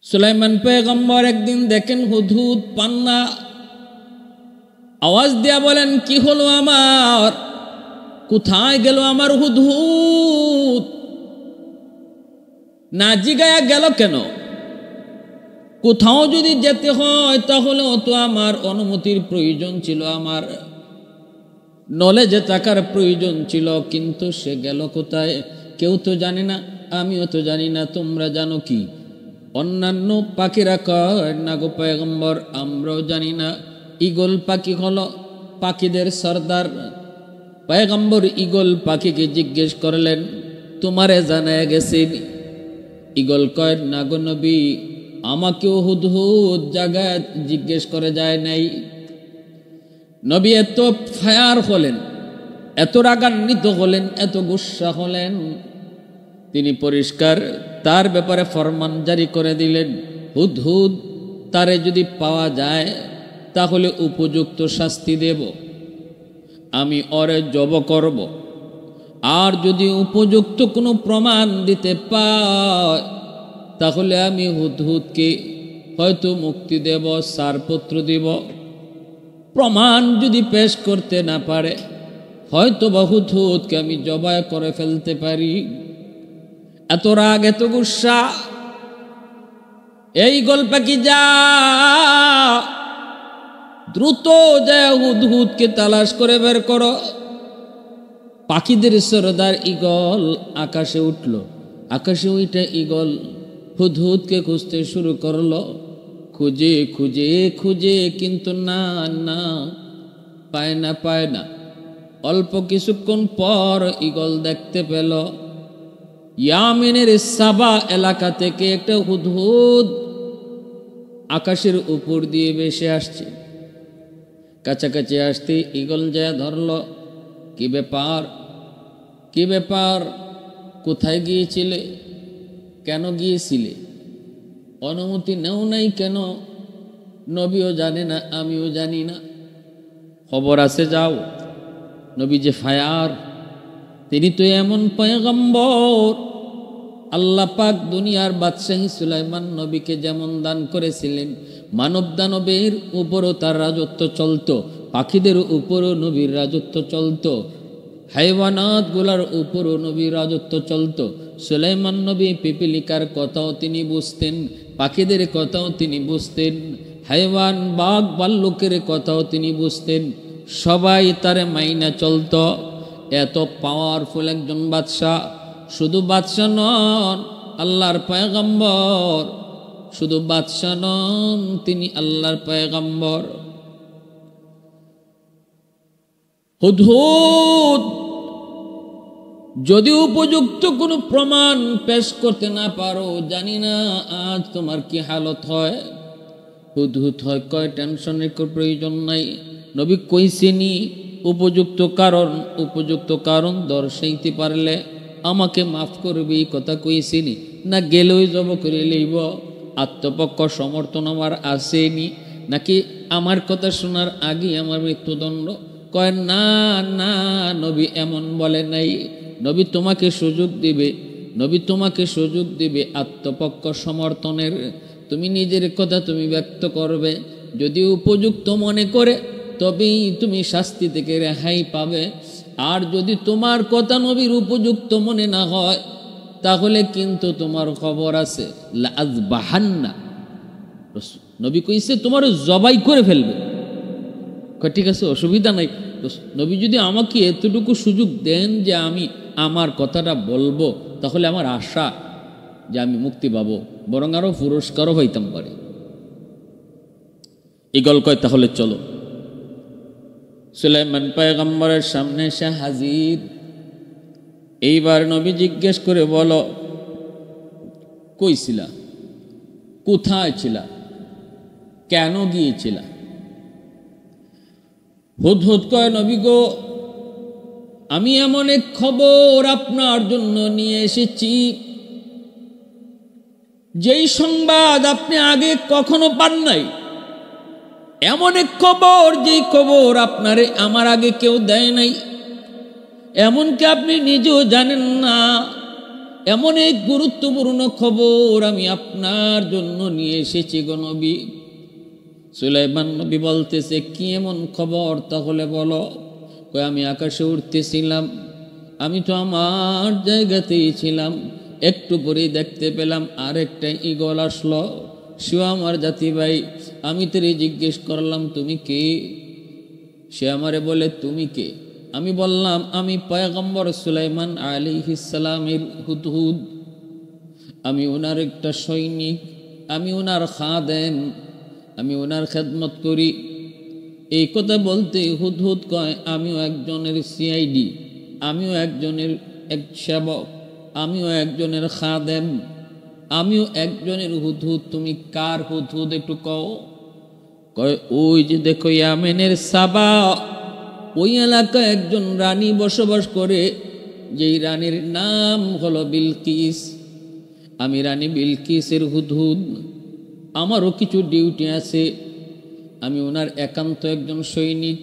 সুলাইমান পয়গম্বর একদিন দেখেন হুদহুদ পান্না, আওয়াজ দিয়া বলেন কি হলো আমার, কোথায় গেল আমার হুদহুদ? না জিগায়া গেল কেন? কোথাও যদি যেতে হয় তাহলেও তো আমার অনুমতির প্রয়োজন ছিল, আমার নলেজে থাকার প্রয়োজন ছিল, কিন্তু সে গেল কোথায়? কেউ তো জানে না, আমিও তো জানি না, তোমরা জানো কি? অন্যান্য পাখিরা কয় না গো পয়গম্বর, আমরাও জানি না। ঈগল পাখি হলো পাখিদের সর্দার। পয়গম্বর ঈগল পাখিকে জিজ্ঞেস করলেন, তোমারে জানায় গেছে? ঈগল কয় না গো নবী, আমাকেও হুদহুদ জায়গায় জিজ্ঞেস করে যায় নাই। নবী এত ফায়ার হলেন, এত রাগান্বিত হলেন, এত গুসা হলেন, তিনি পরিষ্কার তার ব্যাপারে ফরমান জারি করে দিলেন, হুদহুদ তারে যদি পাওয়া যায় তাহলে উপযুক্ত শাস্তি দেব, আমি ওরে জব করব। আর যদি উপযুক্ত কোনো প্রমাণ দিতে পায় তাহলে আমি হুদহুদকে হয়তো মুক্তি দেব, ছাড়পত্র দিব। প্রমাণ যদি পেশ করতে না পারে হয়তো বা হুদহুদকে আমি জবাই করে ফেলতে পারি। এত রাগ, এত গুসা। এই গল্প কি, যা দ্রুত যায় হুদহুদকে তালাশ করে বের করো। পাখিদের সরদার ঈগল আকাশে উঠল, আকাশে উঠে ঈগল হুদহুদকে খুঁজতে শুরু করলো। খুঁজে খুঁজে খুঁজে কিন্তু না না, পায় না, পায় না। অল্প কিছুক্ষণ পর ঈগল দেখতে পেল ইয়ামেনের সাবা এলাকা থেকে একটা হুদহুদ আকাশের উপর দিয়ে ভেসে আসছে। কাছাকাছি আসতে ঈগল যায় ধরল, কি ব্যাপার, কি ব্যাপার, কোথায় গিয়েছিলে, কেন গিয়েছিলে, অনুমতি নেও নাই কেন? নবীও জানে না, আমিও জানি না, খবর আছে যাও। নবী যে ফায়ার, তিনি তো এমন পয়গম্বর, আল্লাহ পাক দুনিয়ার বাদশাহী সুলাইমান নবীকে যেমন দান করেছিলেন, মানব দানবের উপরও তার রাজত্ব চলত, পাখিদের উপরও নবীর রাজত্ব চলত, হাইওয়ানাত গুলার উপরও নবীর রাজত্ব চলত। সুলাইমান নবী পিপিলিকার কথাও তিনি বুঝতেন, পাখিদের কথাও তিনি বুঝতেন, হাইওয়ান বাঘ ভাল্লুকের কথাও তিনি বুঝতেন, সবাই তারে মাইনা চলত। এত পাওয়ারফুল একজন বাদশাহ, শুধু বাদশাহ নন, আল্লাহর পয়গম্বর, শুধু বাদশাহ নন, তিনি আল্লাহর পয়গম্বর। হুদহুদ যদি উপযুক্ত কোনো প্রমাণ পেশ করতে না পারো, জানি না আজ তোমার কি হালত হয়। হুদহুদ হয় কয়, টেনশনের প্রয়োজন নাই, নবী কইছেনি উপযুক্ত কারণ দর্শাইতে পারলে আমাকে মাফ করবে, এই কথা কইছেনি না? গেলেই জব করে লইব, আত্মপক্ষ সমর্থন আমার আসেনি নাকি? আমার কথা শোনার আগে আমার মৃত্যুদণ্ড? কয় না না, নবী এমন বলে নাই। নবী তোমাকে সুযোগ দিবে, নবী তোমাকে সুযোগ দিবে আত্মপক্ষ সমর্থনের। তুমি নিজের কথা তুমি ব্যক্ত করবে, যদি উপযুক্ত মনে করে তবেই তুমি শাস্তি থেকে রেহাই পাবে। আর যদি তোমার কথা নবীর উপযুক্ত মনে না হয় তাহলে কিন্তু তোমার খবর আছে, লাযবাহান্না, নবী কইছে তোমার জবাই করে ফেলবে। ঠিক আছে, অসুবিধা নাই। নবী যদি আমাকে এতটুকু সুযোগ দেন যে আমি আমার কথাটা বলবো, তাহলে আমার আশা যে আমি মুক্তি পাবো, বরং আরো পুরস্কারও হইতাম পারে। ঈগল কয় তাহলে চলো। সুলাইমান পয়গম্বরের সামনে এসে হাজির। এইবার নবী জিজ্ঞেস করে বলো, কই ছিলা, কোথায় ছিলা, কেন গিয়েছিলা? হুদহুদ কয়, নবী গো, আমি এমন এক খবর আপনার জন্য নিয়ে এসেছি, যেই সংবাদ আপনি আগে কখনো পান নাই। এমন এক খবর, যেই খবর আপনারে আমার আগে কেউ দেয় নাই, এমনকি আপনি নিজেও জানেন না। এমন এক গুরুত্বপূর্ণ খবর আমি আপনার জন্য নিয়ে এসেছি গো নবী। সুলাইমান নবী বলতেছে, কি এমন খবর তাহলে বলো। কই আমি আকাশে উঠতেছিলাম, আমি তো আমার জায়গাতেই ছিলাম, একটু পরেই দেখতে পেলাম আরেকটা ঈগল আসলো, সেও আমার জাতি ভাই। আমি তোরে জিজ্ঞেস করলাম তুমি কে? সে আমারে বলে তুমি কে? আমি বললাম আমি পয়গম্বর সুলাইমান আলাইহিস সালামের হুদহুদ, আমি ওনার একটা সৈনিক, আমি ওনার খাদেম, আমি ওনার খেদমত করি। এই কথা বলতে হুদহুদ কয়, আমিও একজনের সিআইডি, আমিও একজনের এক সেবক, আমিও একজনের খাদেম, আমিও একজনের হুদহুদ। তুমি কার হুদহুদ একটু কও। কয় ওই যে দেখো ইয়ামেনের সাবা, ওই এলাকায় একজন রানী বসবাস করে, যেই রানীর নাম হলো বিলকিস। আমি রানী বিলকিসের হুদহুদ, আমারও কিছু ডিউটি আছে, আমি ওনার একান্ত একজন সৈনিক।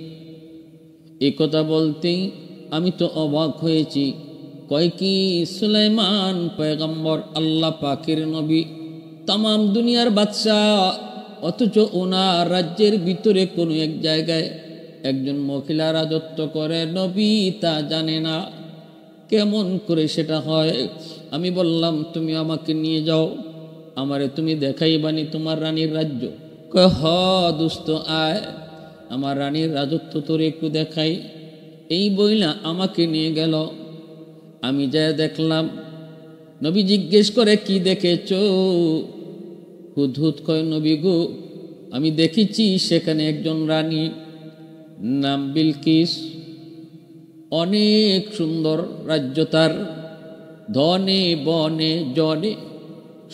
এই কথা বলতেই আমি তো অবাক হয়েছি। কয় কি সুলাইমান পয়গম্বর, আল্লাহ পাকের নবী, তামাম দুনিয়ার বাদশাহ, অথচ ওনার রাজ্যের ভিতরে কোনো এক জায়গায় একজন মহিলা রাজত্ব করে, নবী তা জানে না। কেমন করে সেটা হয়? আমি বললাম তুমি আমাকে নিয়ে যাও, আমারে তুমি দেখাইবানি তোমার রানীর রাজ্য। কয় হ দুস্থ আয়, আমার রানীর রাজত্ব তোর একটু দেখাই। এই বইলা আমাকে নিয়ে গেল। আমি যা দেখলাম, নবী জিজ্ঞেস করে কি দেখেছ? হুদহুদ কয় নবী গো, আমি দেখেছি সেখানে একজন রানী, নাম বিলকিস, অনেক সুন্দর রাজ্য তার, ধনে বনে জনে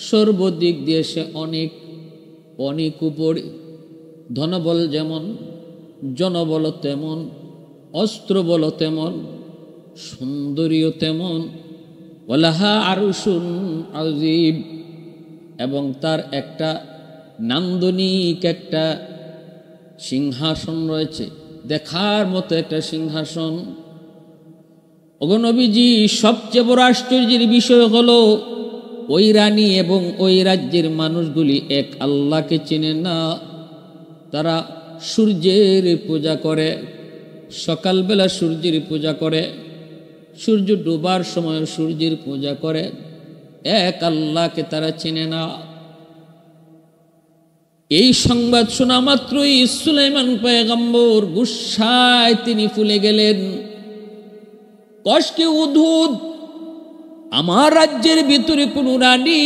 সর্বদিক দিয়ে সে অনেক অনেক উপরে। ধনবল যেমন, জনবল তেমন, অস্ত্রবল তেমন, সুন্দরীও তেমন। ওয়ালাহা আরশুন আযীম, এবং তার একটা নান্দনিক একটা সিংহাসন রয়েছে, দেখার মতো একটা সিংহাসন। ওগো নবীজি, সবচেয়ে বড় আশ্চর্যের বিষয় হলো ওই রানী এবং ওই রাজ্যের মানুষগুলি এক আল্লাহকে চেনে না। তারা সূর্যের পূজা করে, সকালবেলা সূর্যের পূজা করে, সূর্য ডোবার সময় সূর্যের পূজা করে, এক আল্লাহকে তারা চেনে না। এই সংবাদ শোনা মাত্রই সুলাইমান পয়গম্বর গুসায় তিনি ফুলে গেলেন। কষ্টে উদ্ভুত, আমার রাজ্যের ভিতরে কোন রানী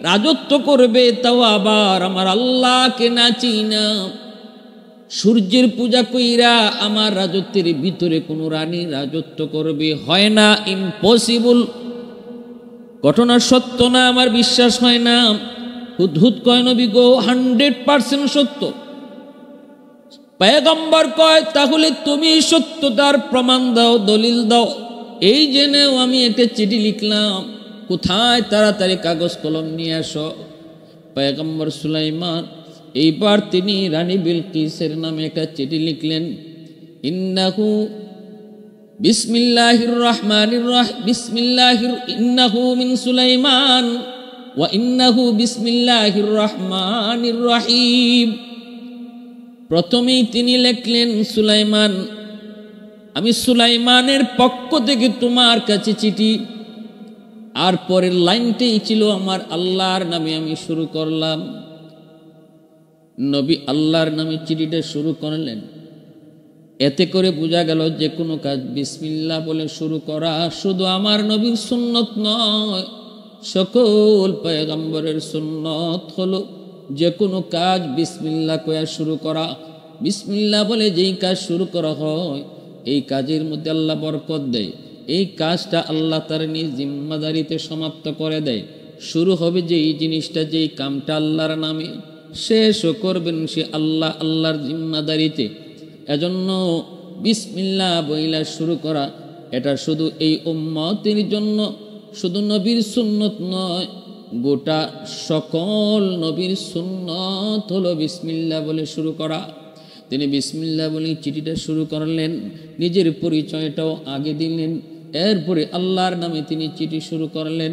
রাজত্ব করবে, তাও আবার আমার আল্লাহকে না চিনা, সূর্যের পূজা কইরা আমার রাজত্বের ভিতরে কোন রানী রাজত্ব করবে? হয় না, ইম্পসিবল। ঘটনা সত্য না, আমার বিশ্বাস হয় না। হুদহুদ কয় নবী গো, 100% সত্য। পয়গম্বর কয় তাহলে তুমি সত্যতার প্রমাণ দাও, দলিল দাও। এই জেনেও আমি একটা চিঠি লিখলাম, কোথায়? তাড়াতাড়ি কাগজ কলম নিয়ে আসো। পয়গম্বর সুলাইমান এইবার তিনি রানী বিলকিসের নামে একটা চিঠি লিখলেন। ইন্নাহু বিসমিল্লাহির রহমানির রহিম, ইন্নাহু মিন সুলাইমান ওয়া ইন্নাহু বিসমিল্লাহির রহমানির রহিম। প্রথমেই তিনি লিখলেন, সুলাইমান, আমি সুলাইমানের পক্ষ থেকে তোমার কাছে চিঠি। আর পরের লাইনটাই ছিল আমার আল্লাহর নামে আমি শুরু করলাম। নবী আল্লাহর নামে চিঠিটা শুরু করলেন। এতে করে বোঝা গেল যে কোনো কাজ বিসমিল্লাহ বলে শুরু করা শুধু আমার নবীর সুন্নত নয়, সকল পয়গম্বরের সুন্নত হলো যে কোনো কাজ বিসমিল্লাহ কয়া শুরু করা। বিসমিল্লাহ বলে যেই কাজ শুরু করা হয়, এই কাজের মধ্যে আল্লাহ বরকত দেয়। এই কাজটা আল্লাহ তার নিজ জিম্মাদারিতে সমাপ্ত করে দেয়। শুরু হবে যেই জিনিসটা, যেই কামটা আল্লাহর নামে, শেষও করবেন সে আল্লাহ, আল্লাহর জিম্মাদারিতে। এজন্য বিসমিল্লাহ বইলা শুরু করা, এটা শুধু এই উম্মতের জন্য, শুধু নবীর সুন্নত নয়, গোটা সকল নবীর সুন্নত হলো বিসমিল্লাহ বলে শুরু করা। তিনি বিসমিল্লাহ বলে চিঠিটা শুরু করলেন, নিজের পরিচয়টাও আগে দিলেন। এরপরে আল্লাহর নামে তিনি চিঠি শুরু করলেন,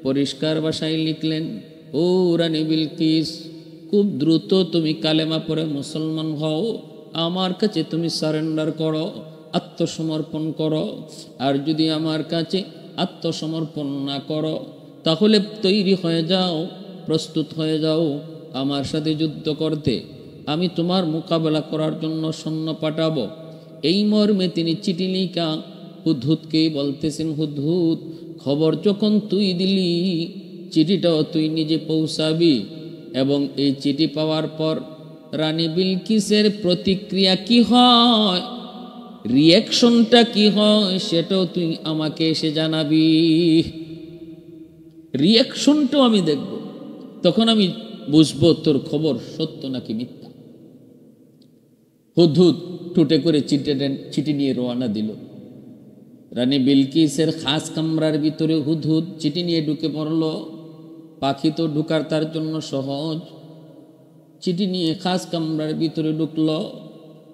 পরিষ্কার ভাষায় লিখলেন, ও রানী বিলকিস, খুব দ্রুত তুমি কালেমা পড়ে মুসলমান হও, আমার কাছে তুমি সারেন্ডার করো, আত্মসমর্পণ করো। আর যদি আমার কাছে আত্মসমর্পণ না করো তাহলে তৈরি হয়ে যাও, প্রস্তুত হয়ে যাও আমার সাথে যুদ্ধ করতে, আমি তোমার মোকাবেলা করার জন্য সৈন্য পাঠাবো। এই মর্মে তিনি চিঠি লিখা হুদহুদকেই বলতেছেন, হুদহুদ, খবর যখন তুই দিলি চিঠিটাও তুই নিজে পৌঁছাবি, এবং এই চিঠি পাওয়ার পর রানী বিলকিসের প্রতিক্রিয়া কি হয়, রিয়াকশনটা কি হয়, সেটাও তুই আমাকে এসে জানাবি। রিয়াকশনটাও আমি দেখব, তখন আমি বুঝবো তোর খবর সত্য নাকি মিথ্যা। হুদহুদ টুটে করে চিঠি নিয়ে রওনা দিল। রানী বিলকিসের খাস কামরার ভিতরে হুদহুদ চিঠি নিয়ে ঢুকে পড়ল। পাখি তো ঢুকার তার জন্য সহজ। চিঠি নিয়ে খাস কামরার ভিতরে ঢুকল।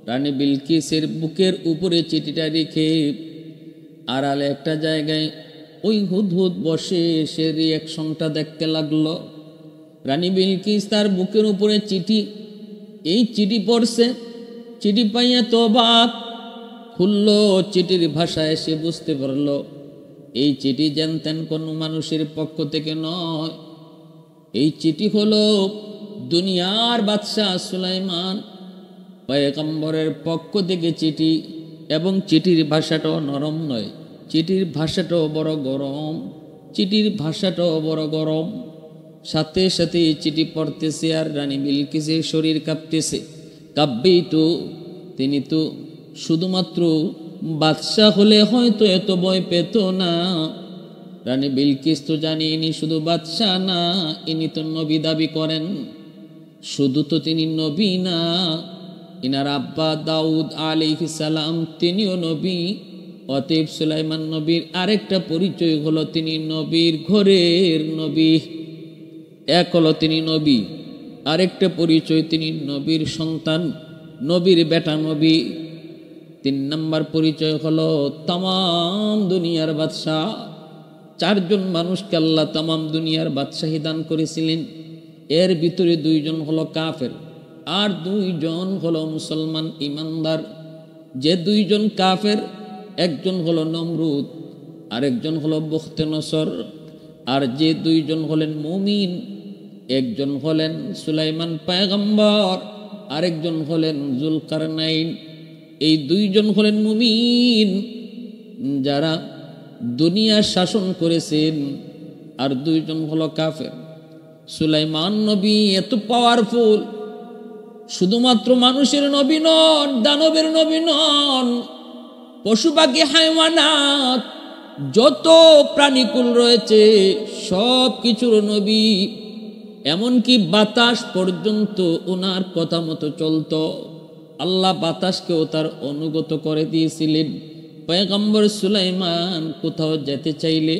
রানী বিলকিসের বুকের উপরে চিঠিটা রেখে আড়ালে একটা জায়গায় ওই হুদহুদ বসে সে রিয়াকশনটা দেখতে লাগলো। রানী বিলকিস তার বুকের উপরে চিঠি, এই চিঠি পড়ছে। চিঠি পাইয়া তো অবাক, খুলল, চিঠির ভাষায় সে বুঝতে পারল এই চিঠি জানতেন কোনো মানুষের পক্ষ থেকে নয়। এই চিঠি হলো দুনিয়ার বাদশাহ সুলাইমান পয়গম্বরের পক্ষ থেকে চিঠি, এবং চিঠির ভাষাটাও নরম নয়, চিঠির ভাষাটাও বড় গরম, চিঠির ভাষাটাও বড় গরম। সাথে সাথে চিঠি পড়তেছে আর রানী বিলকিসের শরীর কাঁপতেছে। কাঁপবেই তো, তিনি তো শুধুমাত্র বাদশাহ হলে হয়তো এত ভয় পেত না। রানী বিলকিস তো জানি ইনি শুধু বাদশাহ না, ইনি তো নবী দাবি করেন। শুধু তো তিনি নবী না, ইনার আব্বা দাউদ আলাইহিস সালাম তিনিও নবী। অতএব সুলাইমান নবীর আরেকটা পরিচয় হলো তিনি নবীর ঘরের নবী। এক হলো তিনি নবী, আরেকটা পরিচয় তিনি নবীর সন্তান, নবীর বেটা নবী। 3 নম্বর পরিচয় হলো তামাম দুনিয়ার বাদশাহ। 4 জন মানুষকে আল্লাহ তামাম দুনিয়ার বাদশাহী দান করেছিলেন। এর ভিতরে 2 জন হলো কাফের আর 2 জন হলো মুসলমান ইমানদার। যে 2 জন কাফের, একজন হলো নমরুদ, আরেকজন হলো বুখতে-নসর। আর যে 2 জন হলেন মুমিন, একজন হলেন সুলাইমান পয়গম্বর, আরেকজন হলেন জুলকারনাইন। এই 2 জন হলেন মুমিন যারা দুনিয়া শাসন করেছেন, আর 2 জন হলো কাফের। সুলাইমান নবী এত পাওয়ারফুল, শুধুমাত্র মানুষের নবী নন, দানবের নবী নন, পশু পাখি হায়ওয়ানাত যত প্রাণীকুল রয়েছে সব কিছুর নবী। এমনকি বাতাস পর্যন্ত ওনার কথা মতো চলত। আল্লাহ বাতাসকেও তার অনুগত করে দিয়েছিলেন। পয়গম্বর সুলাইমান কোথাও যেতে চাইলে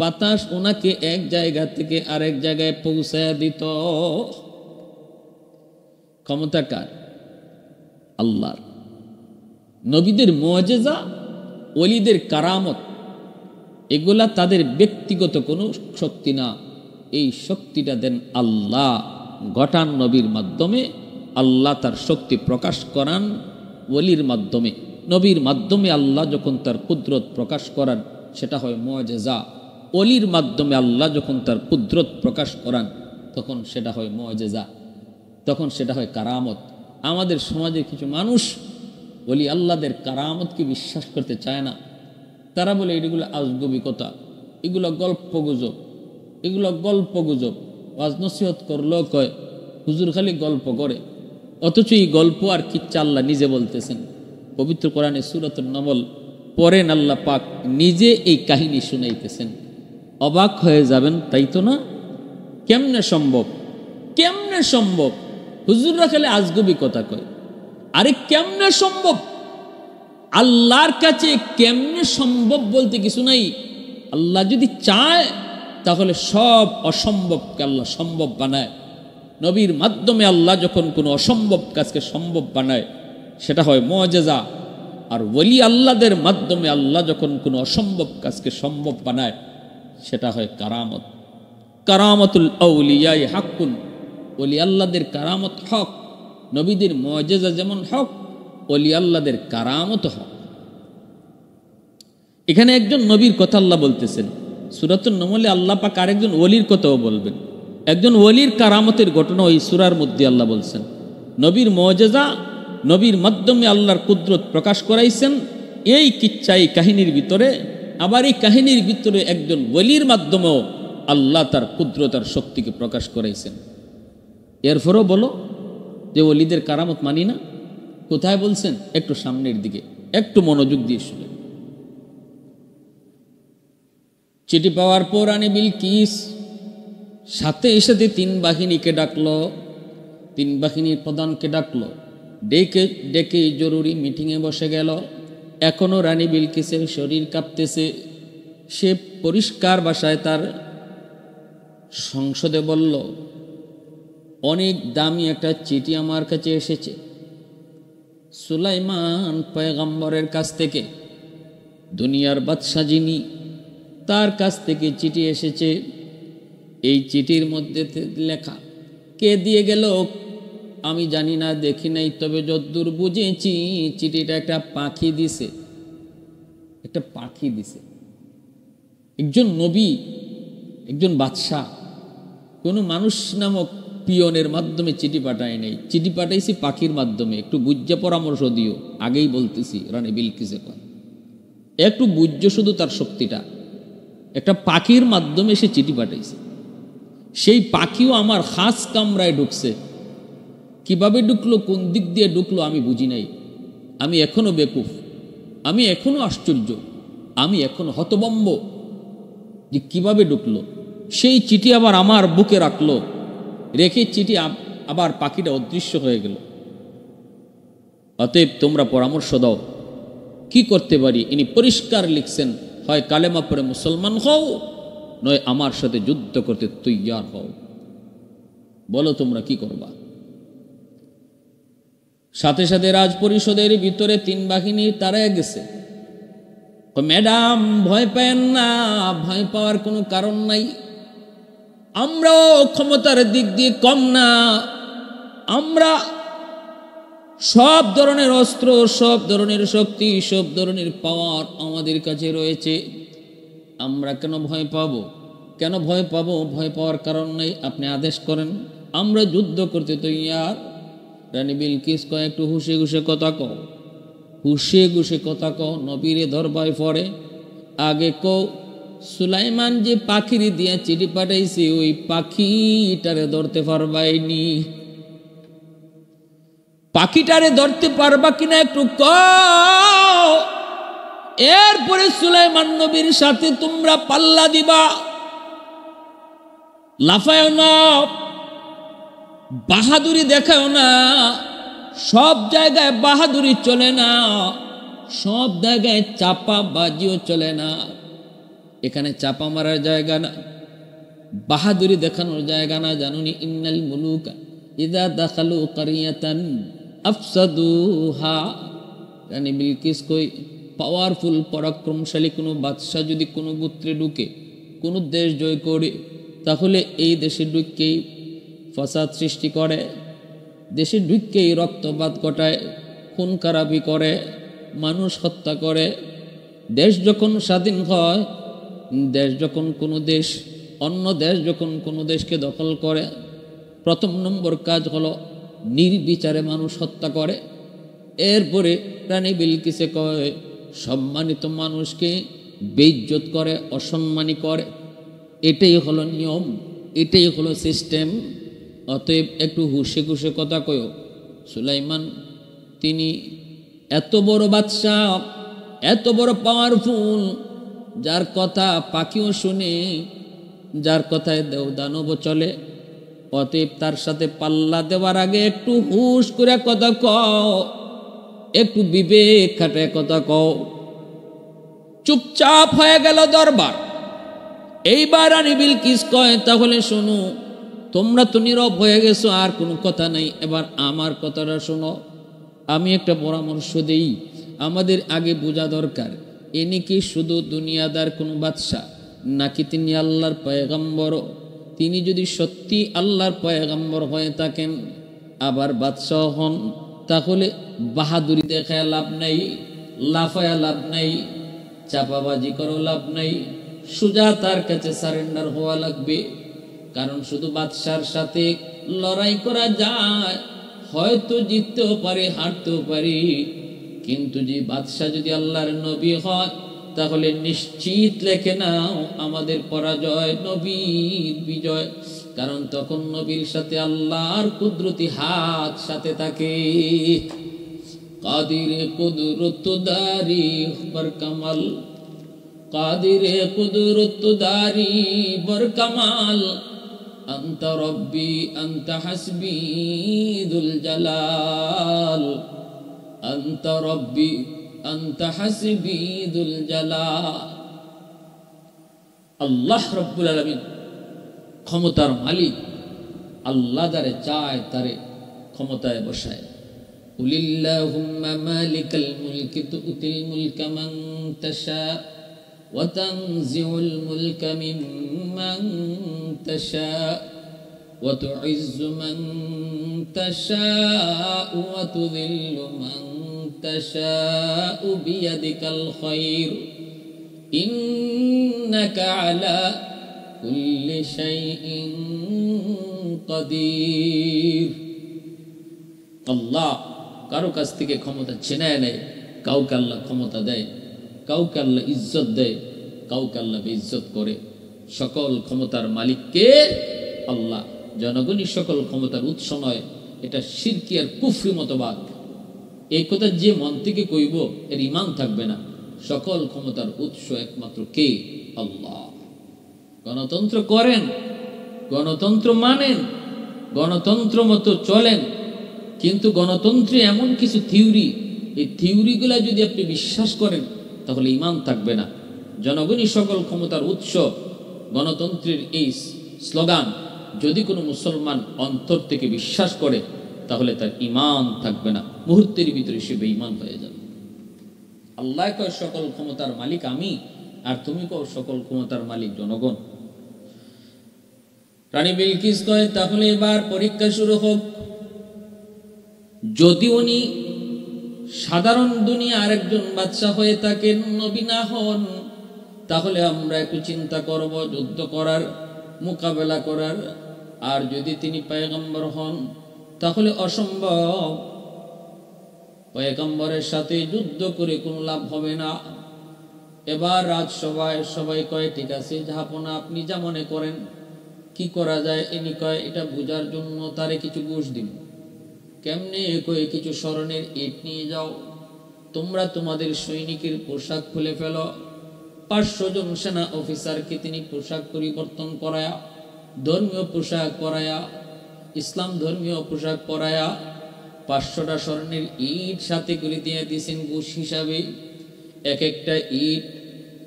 বাতাস ওনাকে এক জায়গা থেকে আরেক জায়গায় পৌঁছায় দিত। ক্ষমতা কার? আল্লাহর। নবীদের মুআজিজা, ওলিদের কারামত, এগুলা তাদের ব্যক্তিগত কোনো শক্তি না, এই শক্তিটা দেন আল্লাহ। ঘটান নবীর মাধ্যমে, আল্লাহ তার শক্তি প্রকাশ করান ওলির মাধ্যমে। নবীর মাধ্যমে আল্লাহ যখন তার কুদরত প্রকাশ করান সেটা হয় মুআজিজা। ওলির মাধ্যমে আল্লাহ যখন তার কুদরত প্রকাশ করান তখন সেটা হয় মুআজিজা, তখন সেটা হয় কারামত। আমাদের সমাজে কিছু মানুষ ওলি আল্লাহদের কারামতকে বিশ্বাস করতে চায় না। তারা বলে এগুলো আজগুবি কথা, এগুলো গল্প গুজব, এগুলো গল্প গুজব। ওয়াজ নসিহত করলেও কয় হুজুর খালি গল্প করে, অথচ এই গল্প আর কিচ্ছা আল্লাহ নিজে বলতেছেন। পবিত্র কোরআনে সূরাতুন নমল পড়েন, আল্লাহ পাক নিজে এই কাহিনী শুনাইতেছেন। অবাক হয়ে যাবেন, তাই তো না? কেমনে সম্ভব? কেমনে সম্ভব? হুজুররা খালি আজগুবি কথা কয়। আরে কেমনে সম্ভব? আল্লাহর কাছে কেমনে সম্ভব বলতে কিছু নাই। আল্লাহ যদি চায় তাহলে সব অসম্ভবকে আল্লাহ সম্ভব বানায়। নবীর মাধ্যমে আল্লাহ যখন কোনো অসম্ভব কাজকে সম্ভব বানায় সেটা হয় মুআজিজা। আর ওলি আল্লাহদের মাধ্যমে আল্লাহ যখন কোনো অসম্ভব কাজকে সম্ভব বানায় সেটা হয় কারামত। কারামতুল আউলিয়া হাক্কুন, ওলি আল্লাহদের কারামত হক। নবীদের মুআজিজা যেমন হক, ওলি আল্লাহদের কারামত হক। এখানে একজন নবীর কথা আল্লাহ বলতেছেন, সূরাতুন নমলে আল্লাহ পাক আরেকজন ওলির কথাও বলবেন। একজন ওলির কারামতের ঘটনা ওই সূরার মধ্যে আল্লাহ বলছেন। নবীর মুআজিজা, নবীর মাধ্যমে আল্লাহর কুদরত প্রকাশ করাইছেন এই কিচ্ছা, এই কাহিনীর ভিতরে। আবার এই কাহিনীর ভিতরে একজন ওলির মাধ্যমেও আল্লাহ তার কুদরত আর শক্তিকে প্রকাশ করাইছেন। এরপরও বলো যে ওলিদের কারামত মানি না। কোথায় বলছেন? একটু সামনের দিকে, একটু মনোযোগ দিয়ে শুনে। চিঠি পাওয়ার পর রানী বিলকিস সাথে সাথে 3 বাহিনীকে ডাকলো, 3 বাহিনীর প্রধানকে ডাকলো, ডেকে ডেকে জরুরি মিটিংয়ে বসে গেল। এখনো রানী বিলকিসের শরীর কাঁপতেছে। সে পরিষ্কার ভাষায় তার সংসদে বলল, অনেক দামি একটা চিঠি আমার কাছে এসেছে সুলাইমান পয়গম্বরের কাছ থেকে, দুনিয়ার বাদশা যিনি, তার কাছ থেকে চিঠি এসেছে। এই চিঠির মধ্যে লেখা, কে দিয়ে গেল আমি জানি না, দেখি নাই, তবে যতদূর বুঝেছি চিঠিটা একটা পাখি দিছে, একটা পাখি দিছে। একজন নবী, একজন বাদশাহ কোনো মানুষ নামক পিয়নের মাধ্যমে চিঠি পাঠায় নাই, চিঠি পাঠাইছি পাখির মাধ্যমে। একটু বুঝে পরামর্শ দিও, আগেই বলতেছি রানী বিলকিসে একটু বুঝছো শুধু তার শক্তিটা। একটা পাখির মাধ্যমে সে চিঠি পাঠাইছে। সেই পাখিও আমার খাস কামরায় ঢুকছে। কিভাবে ঢুকলো, কোন দিক দিয়ে ঢুকলো আমি বুঝি নাই। আমি এখনো বেকুফ, আমি এখনো আশ্চর্য, আমি এখনো হতভম্ব যে কিভাবে ঢুকলো। সেই চিঠি আবার আমার বুকে রাখলো, রেখে চিঠি আবার পাখিটা অদৃশ্য হয়ে গেল। অতএব তোমরা পরামর্শ দাও কি করতে পারি। ইনি পরিষ্কার লিখছেন, হয় কালেমা পড়ে মুসলমান হও, নয় আমার সাথে যুদ্ধ করতে তৈয়ার হও। বলো তোমরা কি করবা। সাথে সাথে রাজ পরিষদের ভিতরে 3 বাহিনী তারাই গেছে। ম্যাডাম ভয় পেন না, ভয় পাওয়ার কোনো কারণ নাই। আমরাও ক্ষমতার দিক দিয়ে কম না, আমরা সব ধরনের অস্ত্র, সব ধরনের শক্তি, সব ধরনের পাওয়ার আমাদের কাছে রয়েছে। আমরা কেন ভয় পাবো? কেন ভয় পাবো? ভয় পাওয়ার কারণ নেই। আপনি আদেশ করেন, আমরা যুদ্ধ করতে তৈয়ার। রানী বিলকিস কয়, একটু হুশে হুশে কথা কও, হুশে হুশে কথা কও, নবীরে ধরবাই পড়ে। আগে কও সুলাইমান যে পাখির দিয়া চিঠি পাঠাইছে ওই পাখিটারে ধরতে পারবাইনি, পাখিটারে ধরতে পারবা কিনা একটু কও। এরপরে সুলাইমান নবীর সাথে তোমরা পাল্লা দিবা। লাফায়ও না, বাহাদুরি দেখাও না। সব জায়গায় বাহাদুরি চলে না, সব জায়গায় চাপা বাজিও চলে না। এখানে চাপা মারার জায়গা না, বাহাদুরি দেখানোর জায়গা না। জানুনি ইন্নাল মুলুকা ইযা দাখালু কারিয়াতান আফসাদুহা। রানী বিলকিস কই, পাওয়ারফুল পরাক্রমশালী কোনো বাদশাহ যদি কোনো গোত্রে ঢুকে, কোনো দেশ জয় করে, তাহলে এই দেশে ঢুকেই ফাসাদ সৃষ্টি করে, দেশে ঢুকেই রক্তপাত ঘটায়, খুন খারাপি করে, মানুষ হত্যা করে। দেশ যখন স্বাধীন হয়, দেশ যখন কোনো দেশ, অন্য দেশ যখন কোনো দেশকে দখল করে, প্রথম নম্বর কাজ হলো নির্বিচারে মানুষ হত্যা করে। এরপরে রানী বিলকিসে কয়, সম্মানিত মানুষকে বেইজ্জত করে, অসম্মানী করে। এটাই হলো নিয়ম, এটাই হলো সিস্টেম। অতএব একটু হুশে খুশে কথা কয়। সুলাইমান তিনি এত বড় বাদশাহ, এত বড় পাওয়ারফুল, যার কথা পাখিও শুনে, যার কথায় দেও দানব চলে। অতএব তার সাথে পাল্লা দেওয়ার আগে একটু হুশ করে কথা কও, একটু বিবেক খাটায় কথা কও। চুপচাপ হয়ে গেল দরবার। এইবার রানী বিলকিস কয়, তাহলে শোনো, তোমরা তো নীরব হয়ে গেছো, আর কোনো কথা নাই, এবার আমার কথাটা শোনো। আমি একটা পরামর্শ দেই, আমাদের আগে বোঝা দরকার ইনি কি শুধু দুনিয়াদার কোনো বাদশাহ নাকি তিনি আল্লাহর পয়গম্বর। তিনি যদি সত্যি আল্লাহর পয়গম্বর হয়ে থাকেন আবার বাদশাহ হন তাহলে বাহাদুরি দেখায় লাভ নাই, লাফায়া লাভ নাই, চাপাবাজি করো লাভ নাই, সোজা তার কাছে সারেন্ডার হওয়া লাগবে। কারণ শুধু বাদশার সাথে লড়াই করা যায়, হয়তো জিততেও পারে হারতেও পারি, কিন্তু যে বাদশা যদি আল্লাহর নবী হয় তাহলে নিশ্চিত লেখে নাও আমাদের পরাজয়, নবীর বিজয়। কারণ তখন নবীর সাথে আল্লাহর কুদরতি হাত সাথে থাকে। কাদিরে কুদরত দারি বর কামাল, কাদিরে কুদরত দারি বর কামাল, আনতা রব্বি আনতা হাসবি দুল জালাল, আনতা রব্বি আনতা হাসবি দুল জালাল। আল্লাহ রব্বুল আলামিন ক্ষমতার মালিক, আল্লাহ যারে চায় তারে ক্ষমতায় বসায়। কুলিল্লাহুম্মা মালিকাল মুলকি তুতিল মুলকা মান তাশা ওয়া তানজিউল মুলকা মিম্মান তাশা ওয়া তুইজ্জু মান তাশা ওয়া তুযিল্লু মান তাশা বিয়াদিকাল খায়র ইন্নাকা আলা কুল্লি শাইইন কাদির। আল্লাহ কারো কাছ থেকে ক্ষমতা ছিনায় নেয়, কাউকে আল্লাহ ক্ষমতা দেয়, কাউকে আল্লাহ ইজ্জত দেয়, কাউকে আল্লাহ বেইজ্জত করে। সকল ক্ষমতার মালিককে আল্লাহ। জনগণই সকল ক্ষমতার উৎস নয়, এটা শিরকি আর কুফরি মতবাদ। এই কথা যে মন থেকে কইব এর ঈমান থাকবে না। সকল ক্ষমতার উৎস একমাত্র কে? আল্লাহ। গণতন্ত্র করেন, গণতন্ত্র মানেন, গণতন্ত্র মতো চলেন, কিন্তু গণতন্ত্রে এমন কিছু থিওরি, এই থিওরিগুলা যদি আপনি বিশ্বাস করেন তাহলে ঈমান থাকবে না। জনগণই সকল ক্ষমতার উৎস, গণতন্ত্রের এই স্লোগান যদি কোনো মুসলমান অন্তর থেকে বিশ্বাস করে তাহলে তার ঈমান থাকবে না, মুহূর্তের ভিতরে সে বেঈমান হয়ে যাবে। আল্লাহ কয় সকল ক্ষমতার মালিক আমি, আর তুমি কও সকল ক্ষমতার মালিক জনগণ। রানী বিলকিস কয় তাহলে এবার পরীক্ষা শুরু হোক। যদি উনি সাধারণ দুনিয়া আরেকজন বাদশা হয়ে থাকেন, নবী না হন, তাহলে আমরা একটু চিন্তা করব যুদ্ধ করার, মোকাবেলা করার। আর যদি তিনি পয়গম্বর হন তাহলে অসম্ভব, পয়গম্বরের সাথে যুদ্ধ করে কোনো লাভ হবে না। এবার রাজসভায় সবাই কয় ঠিক আছে জাহাপনা, আপনি যা মনে করেন কি করা যায়। ইনি কয় এটা বোঝার জন্য তারে কিছু ঘুষ দিব। কেমনে? কয়ে কিছু স্মরণের ইট নিয়ে যাও, তোমরা তোমাদের সৈনিকের পোশাক খুলে ফেলো। 500 জন সেনা অফিসারকে তিনি পোশাক পরিবর্তন করায়া, ধর্মীয় পোশাক পরায়া, ইসলাম ধর্মীয় পোশাক পরায়া 500টা স্বর্ণের ইট সাথে করে দিয়ে দিয়েছেন ঘুষ হিসাবে। এক একটা ইট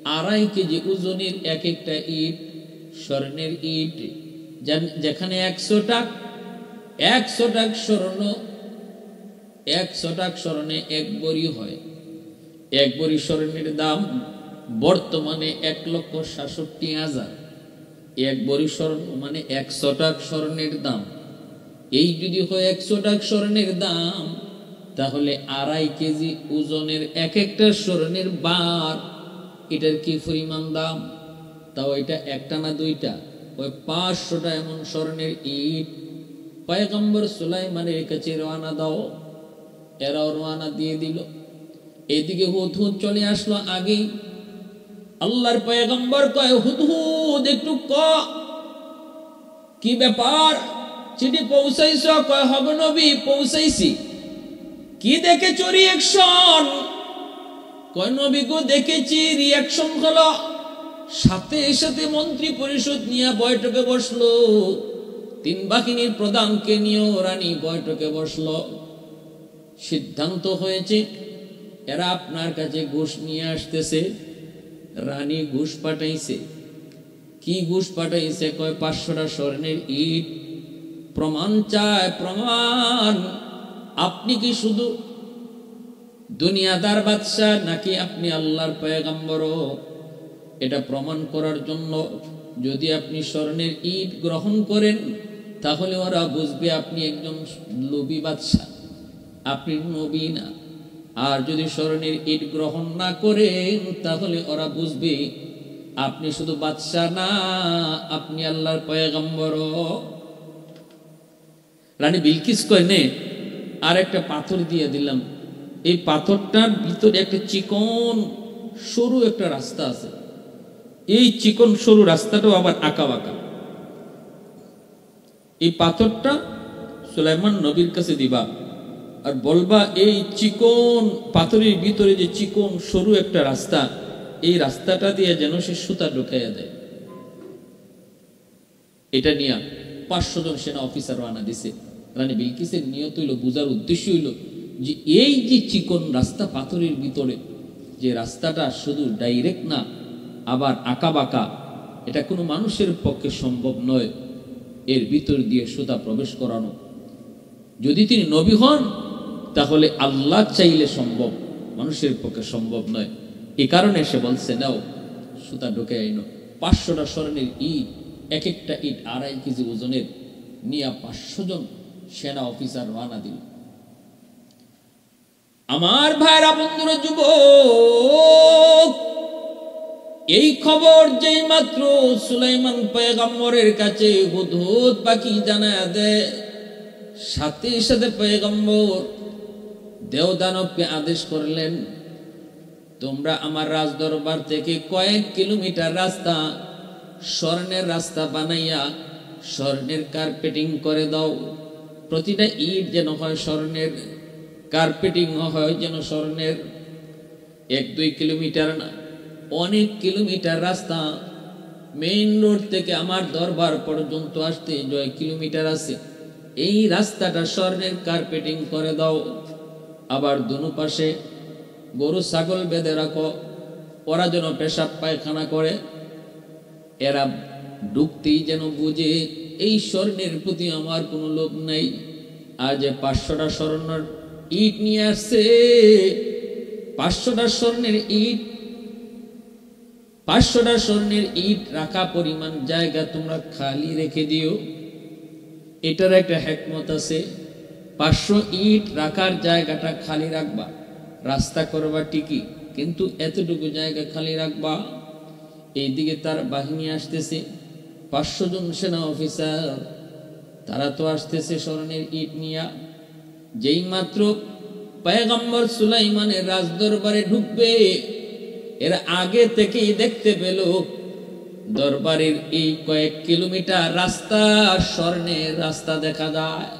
2.5 কেজি ওজনের, এক একটা ইট স্বর্ণের ইট। যেখানে 100 টাকা স্বর্ণ, 100 টাকা স্বর্ণে 1 বড়ি হয়। 1 বড়ি স্বর্ণের দাম বর্তমানে 1,67,000। 1 বড়ি স্বর্ণ মানে 100 টাকা স্বর্ণের দাম। এই যদি হয় 100 টাকা স্বর্ণের দাম, তাহলে 2.5 কেজি ওজনের এক একটা স্বর্ণের বার, এটার কি পরিমাণ দাম? তাও এটা একটা না দুইটা, ওই 500টা এমন স্বর্ণের ইট পয়গম্বর সুলাইমানের কাছে রওনা দাও। এরাও রওনা দিয়ে দিল। এদিকে হুদহুদ চলে আসলো আগেই। আল্লাহর পয়গম্বর কয় হুদহুদ একটু কি ব্যাপার, চিঠি পৌঁছাইছ? কয় হব নবী পৌঁছাইছি। কি দেখেছ রিয়াকশন? কয় নবী গো দেখেছি রিয়াকশন হলো। সাথে সাথে মন্ত্রী পরিষদ নিয়ে বৈঠকে বসলো, 3 বাহিনীর প্রধানকে নিয়ে রানী বৈঠকে বসলো। সিদ্ধান্ত হয়েছে এরা আপনার কাছে ঘুষ নিয়ে আসতেছে। রানী ঘুষ পাঠাইছে। কি ঘুষ পাঠাইছে? কয় 500টা স্বর্ণের ইট। প্রমাণ চায়, প্রমাণ। আপনি কি শুধু দুনিয়াদার বাদশা নাকি আপনি আল্লাহর পয়গম্বর, এটা প্রমাণ করার জন্য যদি আপনি স্বর্ণের ইট গ্রহণ করেন তাহলে ওরা বুঝবে আপনি একজন লোভী বাদশা, আপনি নবী না। আর যদি স্বর্ণের ইট গ্রহণ না করেন তাহলে ওরা বুঝবে আপনি শুধু বাদশা না, আপনি আল্লাহর পয়গম্বর। রানী বিলকিস কয় নে আর একটা পাথর দিয়ে দিলাম, এই পাথরটার ভিতরে একটা চিকন সরু একটা রাস্তা আছে, এই চিকন সরু রাস্তাটাও আবার আঁকা বাঁকা। এই পাথরটা সুলাইমান নবীর কাছে দিবা আর বলবা এই চিকন পাথরের ভিতরে যে চিকন সরু একটা রাস্তা, এই রাস্তাটা দিয়ে যেন সে সুতা ঢুকাইয়া দেয়। এটা নিয়ে 500 জন সেনা অফিসার রানা দিছে। রানী বিলকিসের নিয়ত হইল, বুঝার উদ্দেশ্য হইল যে এই যে চিকন রাস্তা পাথরের ভিতরে, যে রাস্তাটা শুধু ডাইরেক্ট না আবার আঁকা বাঁকা, এটা কোনো মানুষের পক্ষে সম্ভব নয় এর ভিতর দিয়ে সুতা প্রবেশ করানো। যদি তিনি নবী হন তাহলে আল্লাহ চাইলে সম্ভব, মানুষের পক্ষে সম্ভব নয়। এই কারণে সে বলছে নাও সুতা ঢুকে আইনো। 500টা স্বর্ণের ইট, এক একটা ইট 2.5 কেজি ওজনের, নিয়ে 500 জন সেনা অফিসার রওনা দিল। আমার ভাইরা, বন্ধুরা, যুবক, এই খবর যেই মাত্র সুলাইমান পয়গম্বরের কাছে হুদহুদ পাখি জানায়া দেয়, সাথে সাথে পয়গম্বর দেওদানবকে আদেশ করলেন, তোমরা আমার রাজদরবার থেকে কয়েক কিলোমিটার রাস্তা স্বর্ণের রাস্তা বানাইয়া স্বর্ণের কার্পেটিং করে দাও। প্রতিটা ইট যেন হয় স্বর্ণের, কার্পেটিং হয় যেন স্বর্ণের। 1-2 কিলোমিটার না, অনেক কিলোমিটার রাস্তা। মেইন রোড থেকে আমার দরবার পর্যন্ত আসতে 9 কিলোমিটার আছে, এই রাস্তাটা স্বর্ণের কার্পেটিং করে দাও। আবার দুনো পাশে গরু ছাগল বেঁধে রাখো, ওরা যেন পেশাব পায়খানা করে, এরা ঢুকতেই যেন বুঝে এই স্বর্ণের প্রতি আমার কোনো লোভ নাই। আর যে 500টা স্বর্ণের ইট নিয়ে আসছে, 500টা স্বর্ণের ইট, 500টা স্বর্ণের ইট রাখা পরিমাণ জায়গা তোমরা খালি রেখে দিও। এটার একটা হিকমত আছে, 500 ইট রাখার জায়গাটা খালি রাখবা, রাস্তা করবা ঠিকই, কিন্তু এতটুকু জায়গা খালি রাখবা। এইদিকে তার বাহিনী আসতেছে, 500 জন সেনা অফিসার, তারা তো আসতেছে স্বর্ণের ইট নিয়া। যেই মাত্র পয়গম্বর সুলাইমানের রাজদরবারে ঢুকবে, এর আগে থেকেই দেখতে পেল দরবারের এই কয়েক কিলোমিটার রাস্তা স্বর্ণের রাস্তা দেখা যায়।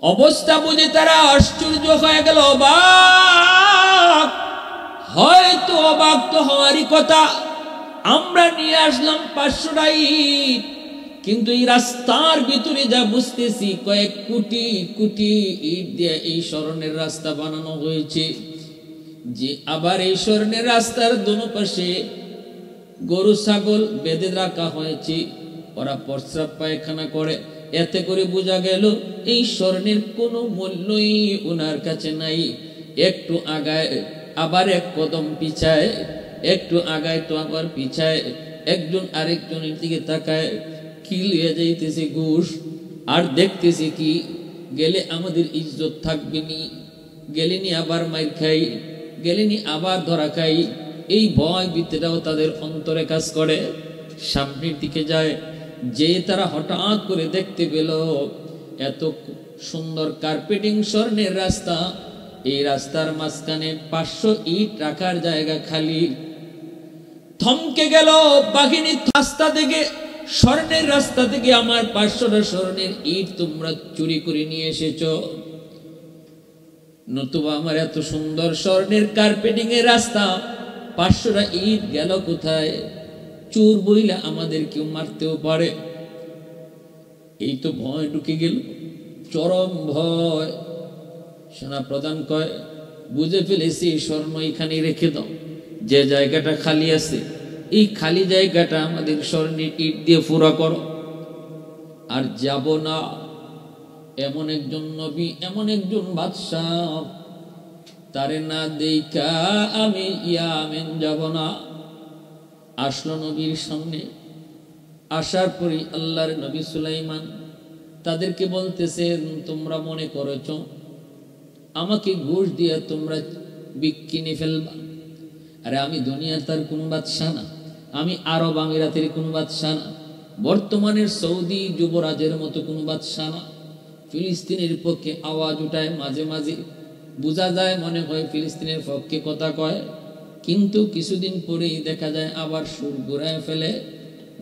অবস্থা বুঝে তারা আশ্চর্য হয়ে গেল, অবাক। হয়তো অবাক তো হওয়ারই কথা, আমরা নিয়ে আসলাম 500টা ইট, কিন্তু এই রাস্তার ভিতরে যা বুঝতেছি কয়েক কোটি কোটি ইট দিয়ে এই স্বর্ণের রাস্তা বানানো হয়েছে। যে আবার এই স্বর্ণের রাস্তার দোনো পাশে গরু ছাগল বেঁধে রাখা হয়েছে, ওরা প্রস্রাব পায়খানা করে। এতে করে বোঝা গেল এই স্বর্ণের কোনো মূল্যই ওনার কাছে নাই। একটু আগায় আবার এক কদম পিছায়, একটু আগায় তো আবার পিছায়, একজন আরেকজনের দিকে তাকায়, কি লিয়ে যাইতেছে ঘুষ, আর দেখতেছে কি গেলে আমাদের ইজ্জত থাকবে নি, গেলেনি আবার মাইর খাই, গেলেনি আবার ধরা খাই। এই ভয় ভীতিটাও তাদের অন্তরে কাজ করে। সামনের দিকে যায়, যে তারা হঠাৎ করে দেখতে পেল এত সুন্দর কার্পেটিং স্বর্ণের রাস্তা, এই রাস্তার মাঝখানে 500 ইট রাখার জায়গা খালি। থমকে গেল বাহিনী, রাস্তা থেকে, স্বর্ণের রাস্তা থেকে আমার 500টা স্বর্ণের ইট তোমরা চুরি করে নিয়ে এসেছ, নতুবা আমার এত সুন্দর স্বর্ণের কার্পেটিং এর রাস্তা 500টা ইট গেল কোথায়? চোর বইলা আমাদের কেউ মারতেও পারে। এই তো ভয় ঢুকে গেল, চরম ভয়। সেনা প্রধান কয়, বুঝে ফেলেছি, স্বর্ণ এখানে রেখে দাও, যে জায়গাটা খালি আছে এই খালি জায়গাটা আমাদের স্বর্ণের ইট দিয়ে পুরা করো। আর যাব না, এমন একজন নবী, এমন একজন বাদশাহ, তারে না দেখা আমি ইয়ামেন যাব না। আসলো নবীর সামনে। আসার পরে আল্লাহর নবী সুলাইমান তাদেরকে বলতেছেন, তোমরা মনে করেছ আমাকে ঘুষ দিয়ে তোমরা কিনে ফেলবা? আরে আমি দুনিয়ার তার কোন বাদশা না, আমি আরব আমিরাতের কোন বাদশা না, বর্তমানের সৌদি যুবরাজের মতো কোন বাদশা না। ফিলিস্তিনের পক্ষে আওয়াজ উঠায়, মাঝে মাঝে বোঝা যায় মনে হয় ফিলিস্তিনের পক্ষে কথা কয়, কিন্তু কিছুদিন পরেই দেখা যায় আবার সুর ঘুরায় ফেলে।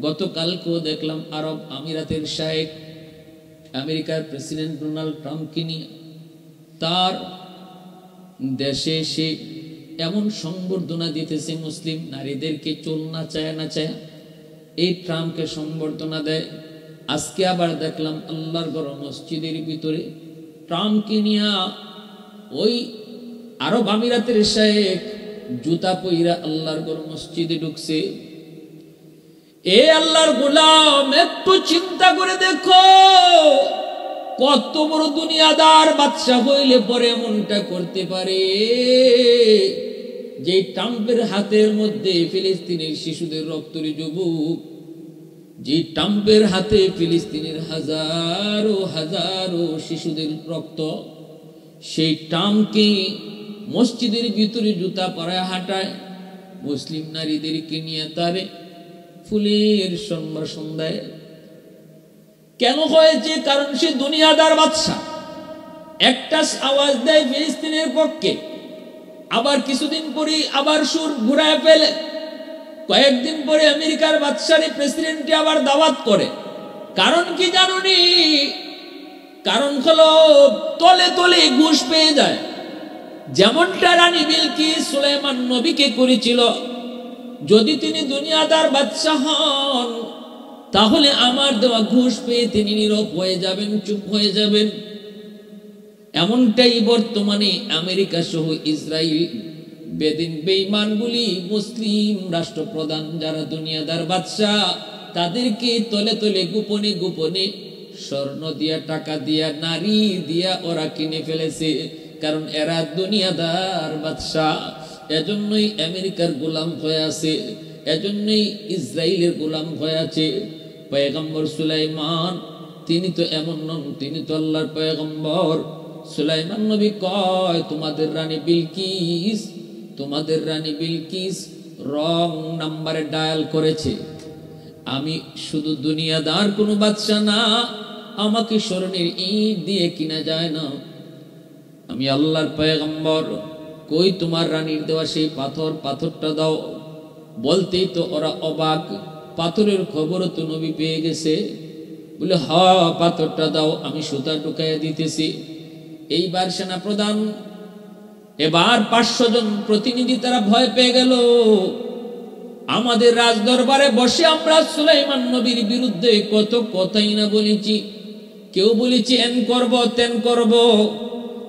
গতকালকেও দেখলাম আরব আমিরাতের শায়েখ আমেরিকার প্রেসিডেন্ট ডোনাল্ড ট্রাম্পকে নিয়ে তার দেশে সে এমন সংবর্ধনা দিতেছে মুসলিম নারীদেরকে, চুল না চায় না চায় এই ট্রাম্পকে সংবর্ধনা দেয়। আজকে আবার দেখলাম আল্লাহর ঘর মসজিদের ভিতরে ট্রাম্পকে নিয়ে ওই আরব আমিরাতের শায়েখ জুতা পইরা আল্লাহর ঘর মসজিদে ঢুকছে। এ আল্লাহর গোলাম, একটু চিন্তা করে দেখো, কত বড় দুনিয়াদার বাদশা হইলে পরে এমনটা করতে পারে। যে ট্রাম্পের হাতের মধ্যে ফিলিস্তিনের শিশুদের রক্তরি যুবক, যে ট্রাম্পের হাতে ফিলিস্তিনের হাজারো হাজারো শিশুদের রক্ত, সেই ট্রাম্পকে মসজিদের ভিতরে জুতা পরায় হাঁটায়, মুসলিম নারীদেরকে নিয়ে তারে ফুলের সম্ভাষণ দেয়। কেন হয়েছে? কারণ সে দুনিয়াদার বাদশা। একটা আওয়াজ দেয় ফিলিস্তিনের পক্ষে, আবার কিছুদিন পরে আবার সুর ঘুরায় ফেলে। কয়েকদিন পরে আমেরিকার বাদশারী প্রেসিডেন্টে আবার দাওয়াত করে। কারণ কি জানুনি? কারণ হলো তলে তলে ঘুষ পেয়ে যায়। যেমনটা রানী বিলকিস সুলাইমান নবীকে করেছিল। যদি তিনি দুনিয়াদার বাদশা হন, তাহলে আমার দেওয়া ঘুষ পেয়ে তিনি নীরব হয়ে যাবেন, চুপ হয়ে যাবেন। এমনটাই বর্তমানে আমেরিকা সহ ইসরায়েল বেদিন বেঈমানগুলি মুসলিম রাষ্ট্রপ্রধান যারা দুনিয়াদার বাদশা, তাদেরকে তলে তলে গোপনে গোপনে স্বর্ণ দিয়া, টাকা দিয়া, নারী দিয়া ওরা কিনে ফেলেছে। কারণ এরা দুনিয়াদার বাদশা। এজন্যই আমেরিকার গোলাম হয়ে আছে, এজন্যই ইসরায়েলের গোলাম হয়ে আছে। পয়গম্বর সুলাইমান তিনি তো এমন নন, তিনি তো আল্লাহর পয়গম্বর। সুলাইমান নবী কয়, তোমাদের রানী বিলকিস রং নাম্বারে ডায়াল করেছে। আমি শুধু দুনিয়াদার কোনো বাদশা না, আমাকে স্বর্ণের ইট দিয়ে কিনা যায় না। আমি আল্লাহর পয়গম্বর। কই তোমার রানীর দেওয়া সেই পাথরটা দাও। বলতেই তো ওরা অবাক, পাথরের খবরও তো নবী পেয়ে গেছে। বলে হ, পাথরটা দাও, আমি সুতা ঢুকাইয়া দিতেছি। এইবার সেনা প্রধান, এবার 500 জন প্রতিনিধি তারা ভয় পেয়ে গেল। আমাদের রাজদরবারে বসে আমরা সুলাইমান নবীর বিরুদ্ধে কত কথাই না বলেছি। কেউ বলেছে এন করব, তেন করব,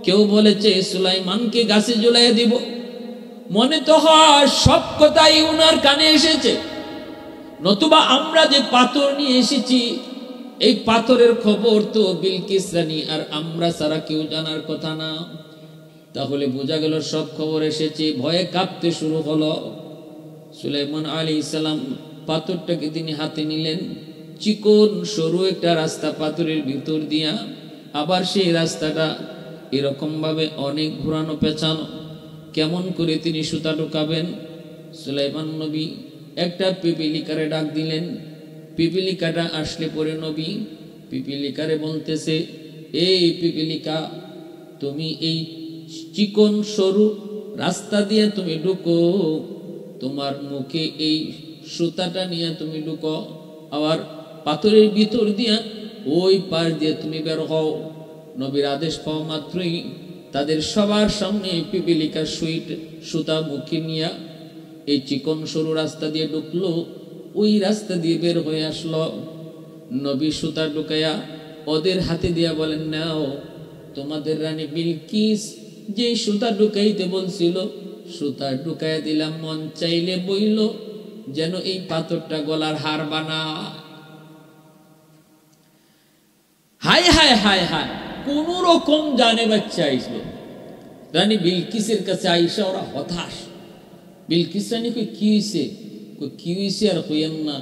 কেউ বলেছে সুলাইমানকে গাছে ঝুলাইয়া দিব। মনে তো হয় সব কথাই উনার কানে এসেছে। নতুবা আমরা যে পাথর নিয়ে এসেছি, এই পাথরের খবর তো বিলকিস রানী আর আমরা ছাড়া কেউ জানার কথা না। তাহলে বোঝা গেল সব খবর এসেছে। ভয়ে কাঁপতে শুরু হলো। সুলাইমান আলাইহিস সালাম পাথরটাকে তিনি হাতে নিলেন। চিকন সরু একটা রাস্তা পাথরের ভিতর দিয়া, আবার সেই রাস্তাটা এরকম ভাবে অনেক ঘোরানো পেঁচানো। কেমন করে তিনি সুতা ঢুকাবেন? সুলাইমান নবী একটা পিপিলিকারে ডাক দিলেন। পিপিলিকাটা আসলে পরে নবী পিপিলিকারে বলতেছে, এই পিপিলিকা, তুমি এই চিকন সরু রাস্তা দিয়ে তুমি ঢুকো, তোমার মুখে এই সুতাটা নিয়ে তুমি ঢুকো, আবার পাথরের ভিতর দিয়া ওই পার দিয়ে তুমি বের হও। নবীর আদেশ পাওয়া মাত্রই তাদের সবার সামনে পিপিলিকা সুতা মুখে নিয়ে এই চিকন সরু রাস্তা দিয়ে ঢুকলো, ওই রাস্তা দিয়ে বের হয়ে আসলো। নবী সুতা ঢুকাইয়া ওদের হাতে দিয়া বলেন, নাও, তোমাদের রানী বিলকিস যে সুতা ঢুকাইতে বলছিল সুতা ঢুকাইয়া দিলাম। মন চাইলে বইল যেন এই পাথরটা গলার হার বানা। হায় হায় হায় হায়, কোন রকম জানে বাচ্চা আইসলো। রানী বিলকিসের কাছে আইসা ওরা হতাশ। বিলকিস রানী কই কি হইছে? কই কি হইছে আর কইেন না,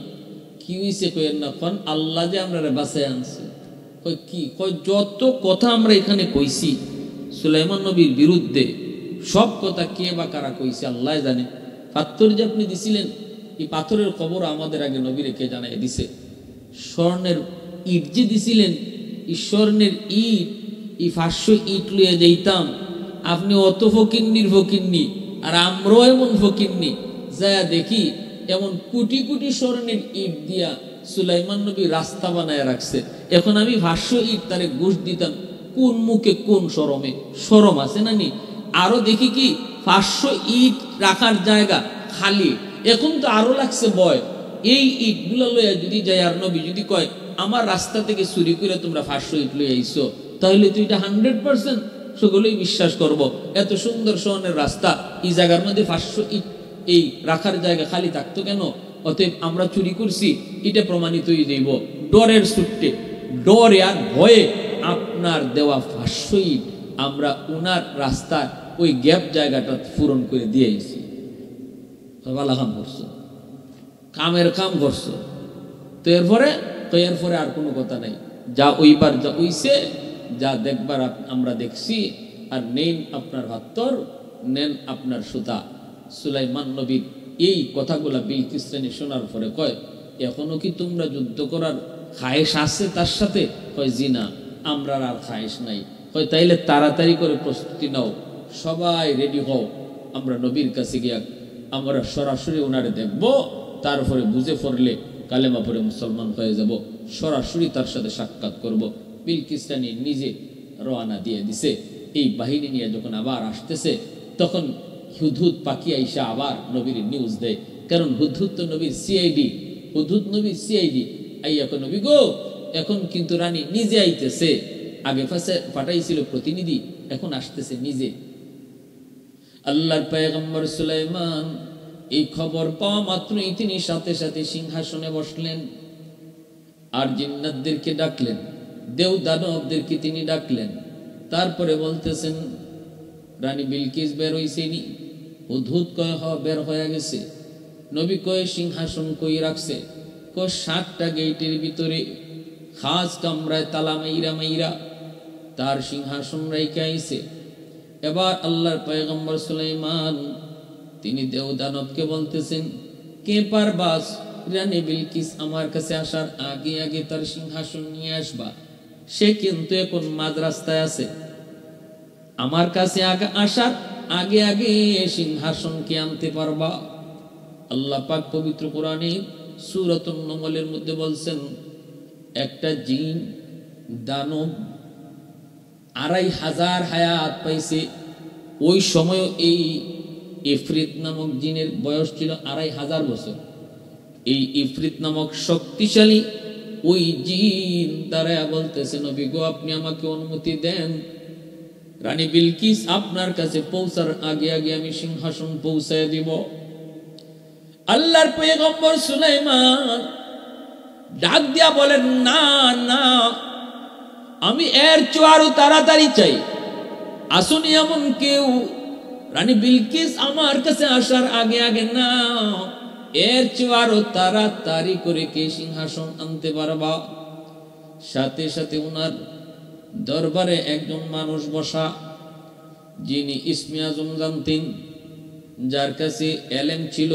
কি হইছে কইেন না, কোন আল্লাহ যে আমরা বাঁচায় আনছে। কই কি? কই যত কথা আমরা এখানে কইছি সুলাইমান নবীর বিরুদ্ধে, সব কথা কে বা কারা কইছে আল্লাহ জানে। পাথর যে আপনি দিছিলেন, এই পাথরের খবর আমাদের আগে নবীরে কে জানাই দিছে। স্বর্ণের ইট যে দিছিলেন, এই স্বর্ণের ইট, এই 500 ইট লইয়া যাইতাম, আপনি অত ফকিন্নির ফকিন্নি, আর আমরাও এমন ফকিন্নি, যায়া দেখি এমন কোটি কোটি স্বর্ণের ইট দিয়া সুলাইমান নবী রাস্তা বানায় রাখছে। এখন আমি 500 ইট তারে ঘুষ দিতাম, কোন মুখে কোন শরমে? শরম আছে না নি? আরো দেখি কি 500 ইট রাখার জায়গা খালি, এখন তো আরো লাগছে ভয়। এই ইট গুলা লইয়া যদি যাই, আর নবী যদি কয় আমার রাস্তা থেকে চুরি করে তোমরা 500 ইট লইয়া আইছো, তাহলে তো এটা 100% সকলেই বিশ্বাস করব। এত সুন্দর স্বর্ণের রাস্তা, এই জায়গার মধ্যে 500 ইট এই রাখার জায়গা খালি থাকতো কেন? অতএব আমরা চুরি করছি, এটা প্রমাণিত হয়ে যাইব। ডরের ছুটে, ডরে আর ভয়ে আপনার দেওয়া 500 ইট আমরা উনার রাস্তার ওই গ্যাপ জায়গাটা পূরণ করে দিয়ে আইছি। ভালো কাম করছো, কামের কাম করছো। তো এরপরে আর কোনো কথা নাই, যা ওইবার যা ওইছে, যা দেখবার আমরা দেখছি। আর নেন আপনার হাত্তর, নেন আপনার সুতা। সুলাইমান নবীর এই কথাগুলা বিলকিস রানী শোনার পরে কয়, এখনো কি তোমরা যুদ্ধ করার খায়েশ আছে তার সাথে? কয় জি না, আমরা আর খায়েশ নাই। কয় তাইলে তাড়াতাড়ি করে প্রস্তুতি নাও, সবাই রেডি হও, আমরা নবীর কাছে গিয়া আমরা সরাসরি ওনারে দেখব, তারপরে বুঝে পড়লে কালেমা পড়ে মুসলমান হয়ে যাব, সরাসরি তার সাথে সাক্ষাৎ করব। বিলকিস রানী নিজে রওনা দিয়ে দিছে। এই বাহিনী নিয়ে যখন আবার আসতেছে, তখন হুদহুদ পাখি আইসা আবার নবীর নিউজ দেয়। কারণ হুদহুদ তো নবীর সিআইডি, হুদহুদ নবীর সিআইডি। আইয়া নবী গো, এখন কিন্তু রানী নিজে আইতেছে। আগে পাঠাইছিল প্রতিনিধি, এখন আসতেছে নিজে। আল্লাহর পয়গম্বর সুলাইমান এই খবর পাওয়া মাত্রই তিনি সাথে সাথে সিংহাসনে বসলেন, আর জিন্নাতদেরকে ডাকলেন, দেও দানবদেরকে তিনি ডাকলেন। তারপরে বলতেছেন, রানী বিলকিস বের হইছেনি? হুদহুদ কয় হ, বের হয়ে গেছে। নবী কয় সিংহাসন কই রাখছে? কয় 7টা গেটের ভিতরে খাস কামরায় তালা মাইরা তার সিংহাসন রাইখা আইছে। এবার আল্লাহর পয়গম্বর সুলাইমান তিনি দেও দানবকে বলতেছেন, কে পারবাস রানী বিলকিস আমার কাছে আসার আগে আগে তার সিংহাসন নিয়ে আসবা। সে কিন্তু এখন মাঝ রাস্তায় আছে, আমার কাছে আসার আগে আগে সিংহাসনকে আনতে পারবা। আল্লাহ পাক পবিত্র কোরআনে সূরাতুন নমলের মধ্যে বলছেন, একটা জিন দানব 2500 হায়াত পাইছে। ওই সময় এই ইফরিত নামক জিনের বয়স ছিল 2500 বছর। এই ইফরিত নামক শক্তিশালী ওই জিন দাঁড়ায়া বলতেছে, নবী গো, আপনি আমাকে অনুমতি দেন, রানী বিলকিস আপনার কাছে পৌঁছার আগে আগে আমি সিংহাসন পৌঁছায় দিব। আল্লাহর পয়গম্বর সুলাইমান ডাক দিয়া বলেন, না না, আমি এর চেয়ে আরো তাড়াতাড়ি চাই। আসুন এমন কেউ রানী বিলকিস আমার কাছে আসার আগে আগে না, এর চেয়ে আরো তাড়াতাড়ি করে কে সিংহাসন আনতে পারবা। সাথে সাথে উনার দরবারে একজন মানুষ বসা, যিনি ইসমে আজম জানতেন, যার কাছে এলেম ছিল,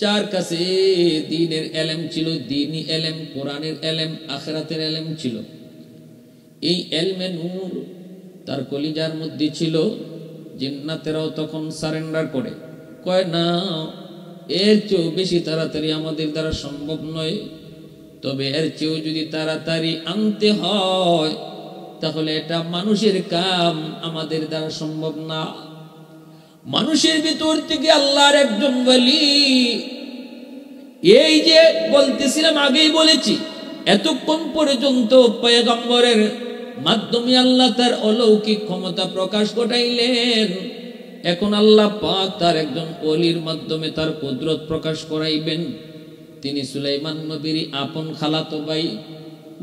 যার কাছে দ্বীনের এলেম ছিল, দ্বীনি এলেম, কোরআনের এলেম, আখিরাতের এলেম ছিল। এই এলমে নূর তার কলিজার মধ্যে ছিল। জিন্নাতেরাও তখন সারেন্ডার করে, কয় না, এর চেয়েও বেশি তাড়াতাড়ি আমাদের দ্বারা সম্ভব নয়, তবে এর চেয়েও যদি তাড়াতাড়ি আনতে হয় তাহলে এটা মানুষের কাম, আমাদের দ্বারা সম্ভব না। মানুষের ভিতর থেকে আল্লাহর একজন ওলি, এই যে বলতেছিলাম, আগেই বলেছি, এতক্ষণ পর্যন্ত পয়গম্বরের মাধ্যমে আল্লাহ তার অলৌকিক ক্ষমতা প্রকাশ ঘটাইলেন। এখন আল্লাহ পাক তার একজন ওলির মাধ্যমে তার কুদরত প্রকাশ করাইবেন। তিনি সুলাইমান নবীর আপন খালাতো ভাই,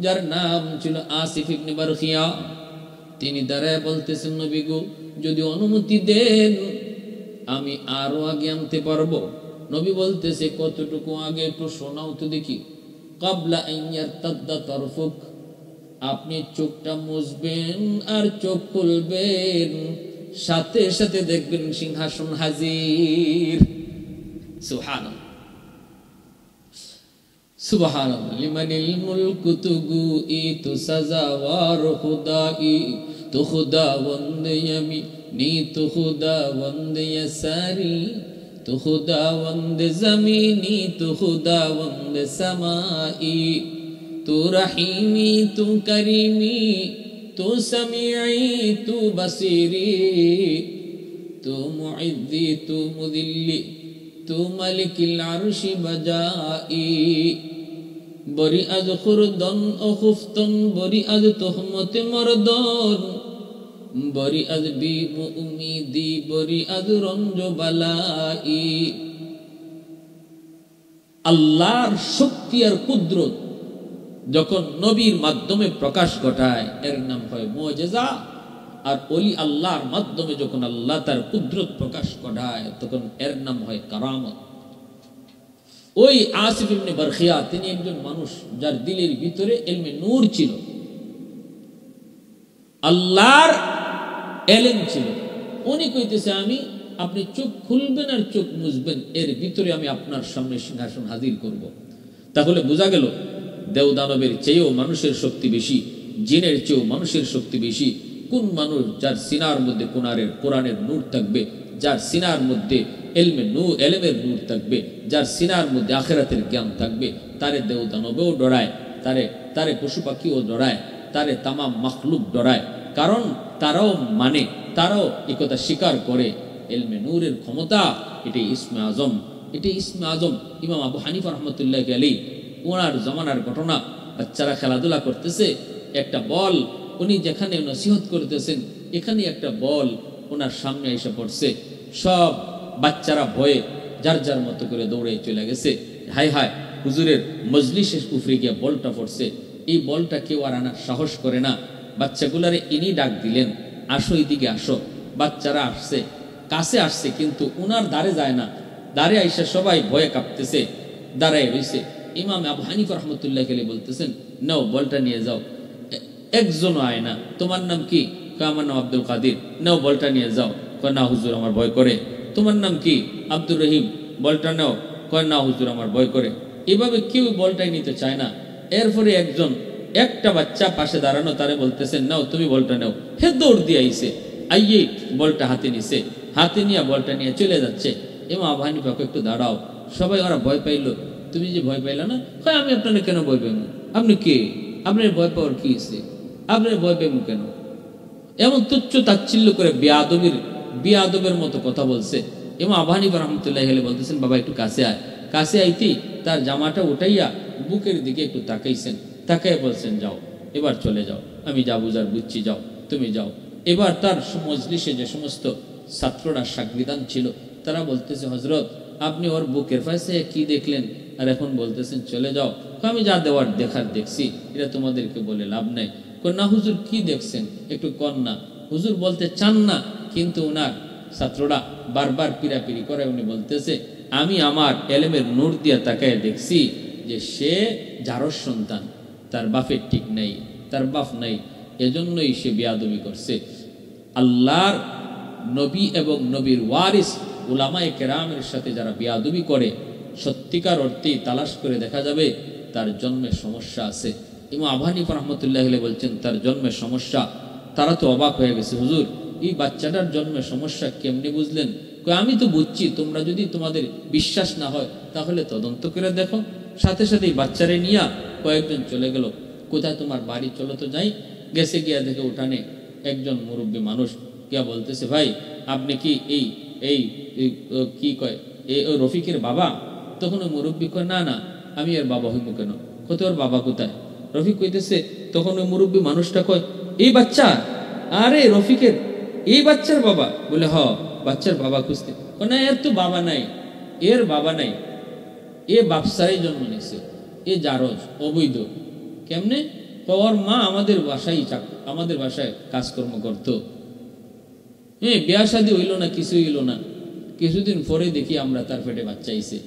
যার নাম ছিল আসিফ ইবনে বারখিয়া। তিনি দাঁড়ায় বলতেছেন, নবী গো, যদি অনুমতি দেন আমি আরো আগে আনতে পারবো। নবী বলতেছে, কতটুকু আগে একটু শোনাও তো দেখি। কাবলা আন ইয়ারতাদ্দা তারফুক, আপনি চোখটা মুছবেন আর চোখ খুলবেন, সাথে সাথে দেখবেন সিংহাসন হাজির। সুবহানাল্লাহ সুবহানাল্লাহ। লিমানিল মুলকু তুগুই তু সাজাওয়ার খুদাই, তু খুদাবন্দ ইয়ামিনি তু খুদাবন্দ ইয়াসারি, তু খুদাবন্দ জমিনি তু খুদাবন্দ সামাই, তু রহিমি তু করিমি তু সামিঈ তু বসিরি, তু মুইদ্দি তু মুদিল্লি তু মালিকিল আরশি বাজাই। বরি আজ খুরদন ও খুফতন, বরি আজ তোহমতে মরদন, বরি আজ বিম উমিদি, বরি আজ রঞ্জ বালাই। আল্লাহর শক্তি আর কুদরত যখন নবীর মাধ্যমে প্রকাশ ঘটায় এর নাম হয় মুজিজা। আর ওলি আল্লাহর মাধ্যমে যখন আল্লাহ তার কুদরত প্রকাশ ঘটায় তখন এর নাম হয় কারামত। ওই আসিফ ইবনে বারখিয়া তিনি একজন মানুষ যার দিলের ভিতরে ইলমে নূর ছিল, আল্লাহর ইলম ছিল। উনি কইতেছে, আমি আপনি চোখ খুলবেন আর চোখ মুছবেন, এর ভিতরে আমি আপনার সামনে সিংহাসন হাজির করব। তাহলে বোঝা গেল দেবদানবের চেয়েও মানুষের শক্তি বেশি, জিনের চেয়েও মানুষের শক্তি বেশি। কোন মানুষ যার সিনার মধ্যে কোরআনের নূর থাকবে, যার সিনার মধ্যে এলেমের নূর থাকবে, যার সিনার মধ্যে আখিরাতের জ্ঞান থাকবে, তারে দেবদানবেও ডরায়, তারে পশু পাখিও ডরায়, তারে তামাম মাখলুক ডরায়। কারণ তারাও মানে, তারাও একথা স্বীকার করে ইলমে নূরের ক্ষমতা, এটাই ইসমে আজম। এটাই ইসমে আজম। ইমাম আবু হানিফা রহমতুল্লাহ আলাইহি ওনার জমানার ঘটনা, বাচ্চারা খেলাধুলা করতেছে, একটা বল উনি যেখানে নসিহত করতেছেন এখানে একটা বল ওনার সামনে এসে পড়ছে। সব বাচ্চারা ভয়ে যার যার মতো করে দৌড়ে চলে গেছে। হায় হায়, হুজুরের মজলিসের উপরে গিয়ে বলটা পড়ছে। এই বলটা কেউ আর আনার সাহস করে না। বাচ্চাগুলারে ইনি ডাক দিলেন, আসো এদিকে আসো। বাচ্চারা আসছে, কাছে আসছে, কিন্তু ওনার দ্বারে যায় না। দ্বারে আইসা সবাই ভয়ে কাঁপতেছে, দাঁড়ায় রয়েছে। ইমাম আবু হানিফা রহমতুল্লাহ আলাইহি বলতেছেন, নাও বলটা নিয়ে যাও। একজনও আয় না। তোমার নাম কি? আমার নাম আব্দুল কাদির। নাও বলটা নিয়ে যাও। কয় না হুজুর আমার ভয় করে। তোমার নাম কি? আব্দুর রহিম। বলটা নাও। কয় না হুজুর আমার ভয় করে। এভাবে কেউ বলটাই নিতে চায় না। এরপরে একটা বাচ্চা পাশে দাঁড়ানো, তারে বলতেছেন, নাও তুমি বলটা নাও। হে দৌড় দিয়ে আইছে, আইয়ে বলটা হাতে নিছে, হাতে নিয়ে বলটা নিয়ে চলে যাচ্ছে। ইমাম আবু হানিফা একটু দাঁড়াও। সবাই ওরা ভয় পাইলো। তুমি যে ভয় পাইলা না? কয় আমি আপনাকে কেন ভয় পাইব? আপনি কে? আপনার ভয় পাওয়ার কি আছে? আপনার ভয় পাইব কেন? এমন তুচ্ছ তাচ্ছিল্য করে বিয়াদবের মতো কথা বলছে। ইমাম আবু হানিফা রাহমাতুল্লাহি আলাইহি বলতেছেন, বাবা একটু কাছে আয়। কাছে আইতেই তার জামাটা উঠাইয়া বুকের দিকে একটু তাকাইছেন, তাকাই বলছেন, যাও এবার চলে যাও, আমি যা বুঝার বুঝছি, যাও তুমি যাও। এবার তার মজলিসে যে সমস্ত ছাত্ররা সাগরিদান ছিল তারা বলতেছে, হজরত আপনি ওর বুকের পাশে কি দেখলেন আর এখন বলতেছেন চলে যাও? আমি যা দেওয়ার দেখার দেখছি, এটা তোমাদেরকে বলে লাভ নাই। না হুজুর কি দেখছেন একটু কন না। হুজুর বলতে চান না, কিন্তু ওনার ছাত্ররা বারবার পিরাপিরি করে। উনি বলতেছে, আমি আমার এলেমের নূর দিয়া তাকায় দেখছি যে সে জারস সন্তান, তার বাপের ঠিক নেই, তার বাপ নাই, এজন্যই সে বেয়াদবি করছে। আল্লাহর নবী এবং নবীর ওয়ারিস উলামায়ে কেরামের সাথে যারা বেয়াদবি করে, সত্যিকার অর্থেই তালাশ করে দেখা যাবে তার জন্মের সমস্যা আছে। ইমাম আবু হানিফা রাহমাতুল্লাহি আলাইহি বলছেন, তার জন্মের সমস্যা। তারা তো অবাক হয়ে গেছে, হুজুর এই বাচ্চাটার জন্মের সমস্যা কেমনি বুঝলেন? আমি তো বুঝছি, তোমরা যদি তোমাদের বিশ্বাস না হয় তাহলে তদন্ত করে দেখো। সাথে সাথেই বাচ্চারে নিয়ে কয়েকজন চলে গেল। কোথায় তোমার বাড়ি? চলো তো যাই। গেছে, গিয়া দেখে উঠানে একজন মুরব্বী মানুষ গিয়া বলতেছে, ভাই আপনি কি এই কি কয় এই রফিকের বাবা? তখন ওই মুরব্বী কয়, না না আমি এর বাবা হইব কেন? কত ওর বাবা কোথায়? রফিক কইতেছে, তখন ওই মুরব্বী মানুষটা কয়, এই বাচ্চা, আরে রফিকের এই বাচ্চার বাবা? বলে হ, বাচ্চার বাবা খুঁজতে। না এর তো বাবা নাই, এর বাবা নাই, এ বাপসারাই জন্ম নিছে, এ জারজ অবৈধ। কেমনে? ওর মা আমাদের বাসায় কাজকর্ম করত। বিয়া শাদী হইল না, কিছু হইল না, কিছুদিন পরে দেখি আমরা তার পেটে বাচ্চা আইছে।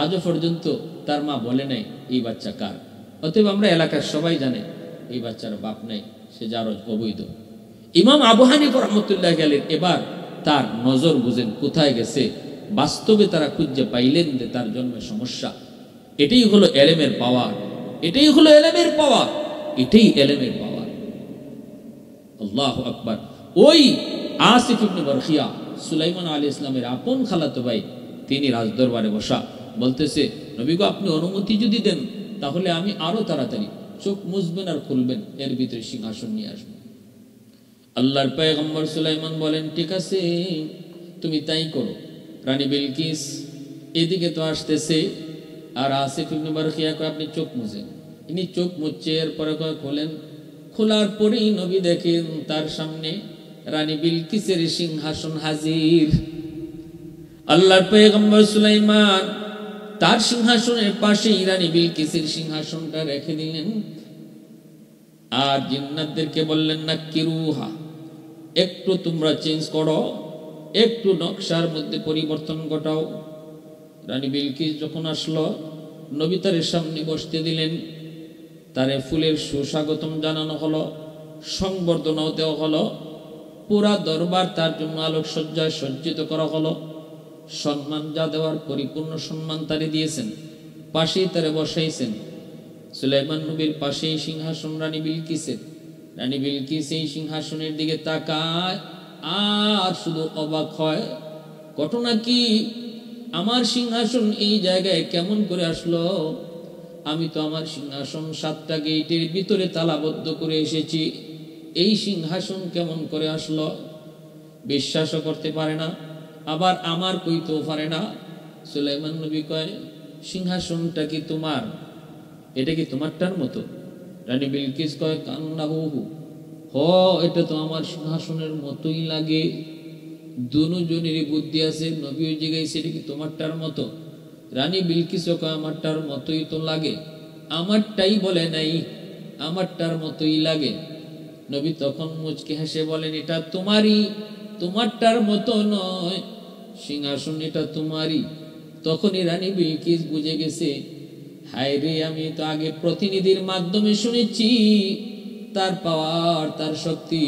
আজও পর্যন্ত তার মা বলে নাই এই বাচ্চা কার। অতএব আমরা এলাকার সবাই জানে এই বাচ্চার বাপ নাই, সে যার অবৈধ। ইমাম আবু হানিফা রাহমাতুল্লাহ আলাইহি এবার তার নজর বুঝেন কোথায় গেছে। বাস্তবে তারা খুঁজে পাইলেন যে তার জন্মে সমস্যা। এটাই হলো এলেমের পাওয়ার, এটাই হলো এলেমের পাওয়ার, এটাই এলেমের পাওয়ার। আল্লাহু আকবার। ওই আসিফ ইবনে বারখিয়া সুলাইমান আলাইহিস সালামের আপন খালাতো ভাই, তিনি রাজদরবারে বসা, বলতেছে নবী গো, আপনি অনুমতি যদি দেন তাহলে আমি আরো তাড়াতাড়ি চোখ মুছবেন আর খুলবেন, এর ভিতরে সিংহাসন নিয়ে আসবেন। আল্লাহর পয়গম্বর সুলাইমান বলেন ঠিক আছে, তুমি তাই করো। রানী বিলকিস এদিকে তো আসতেছে, আর আসিফ ইবনে বারখিয়া কয় আপনি চোখ মুছেন। ইনি চোখ মুছছে, এরপরে খোলেন। খোলার পরেই নবী দেখেন তার সামনে রানী বিলকিসের সিংহাসন হাজির। আল্লাহর পয়গম্বর সুলাইমান তার সিংহাসনের পাশেই রানী বিলকিসের সিংহাসনটা রেখে দিলেন। আর জিন্নাতদেরকে বললেন না কিরুহা, একটু তোমরা চেঞ্জ করো, একটু নকশার মধ্যে পরিবর্তন ঘটাও। রানী বিলকিস যখন আসলো, নবী তার সামনে বসতে দিলেন। তারে ফুলের সুস্বাগতম জানানো হলো, সংবর্ধনাও দেওয়া হলো। পুরা দরবার তার জন্য আলোকসজ্জায় সজ্জিত করা হলো। সম্মান যা দেওয়ার পরিপূর্ণ সম্মান তারে দিয়েছেন। পাশেই তারে বসাইছেন। সুলাইমান নবীর পাশেই সিংহাসন রানী বিলকিসের। রানী বিলকিস এই সিংহাসনের দিকে তাকায় আর শুধু অবাক হয়। ঘটনা কি, আমার সিংহাসন এই জায়গায় কেমন করে আসলো? আমি তো আমার সিংহাসন 7টা গেটের ভিতরে তালাবদ্ধ করে এসেছি, এই সিংহাসন কেমন করে আসলো? বিশ্বাসও করতে পারে না, আবার আমার কইতেও পারে না। সুলাইমান নবী কয়, সিংহাসনটা কি তোমার? এটা কি তোমারটার মতো? রানী বিলকিস কয়, কান্নাহু, এটা তো আমার সিংহাসনের মতোই লাগে। দুজনেরই বুদ্ধি আছে। নবীও জিজ্ঞাসা, এটা কি তোমারটার মতো? রানী বিলকিসও কয়, আমারটার মতোই তো লাগে। আমারটাই বলে নাই, আমারটার মতোই লাগে। নবী তখন মুচকি হেসে বলেন, এটা তোমারই, তোমারটার মতো নয়, সিংহাসন এটা তোমারই। তখনই রানী বিলকিস বুঝে গেছে, হায় রে, আমি তো আগে প্রতিনিধির মাধ্যমে শুনেছি তার পাওয়ার, তার শক্তি।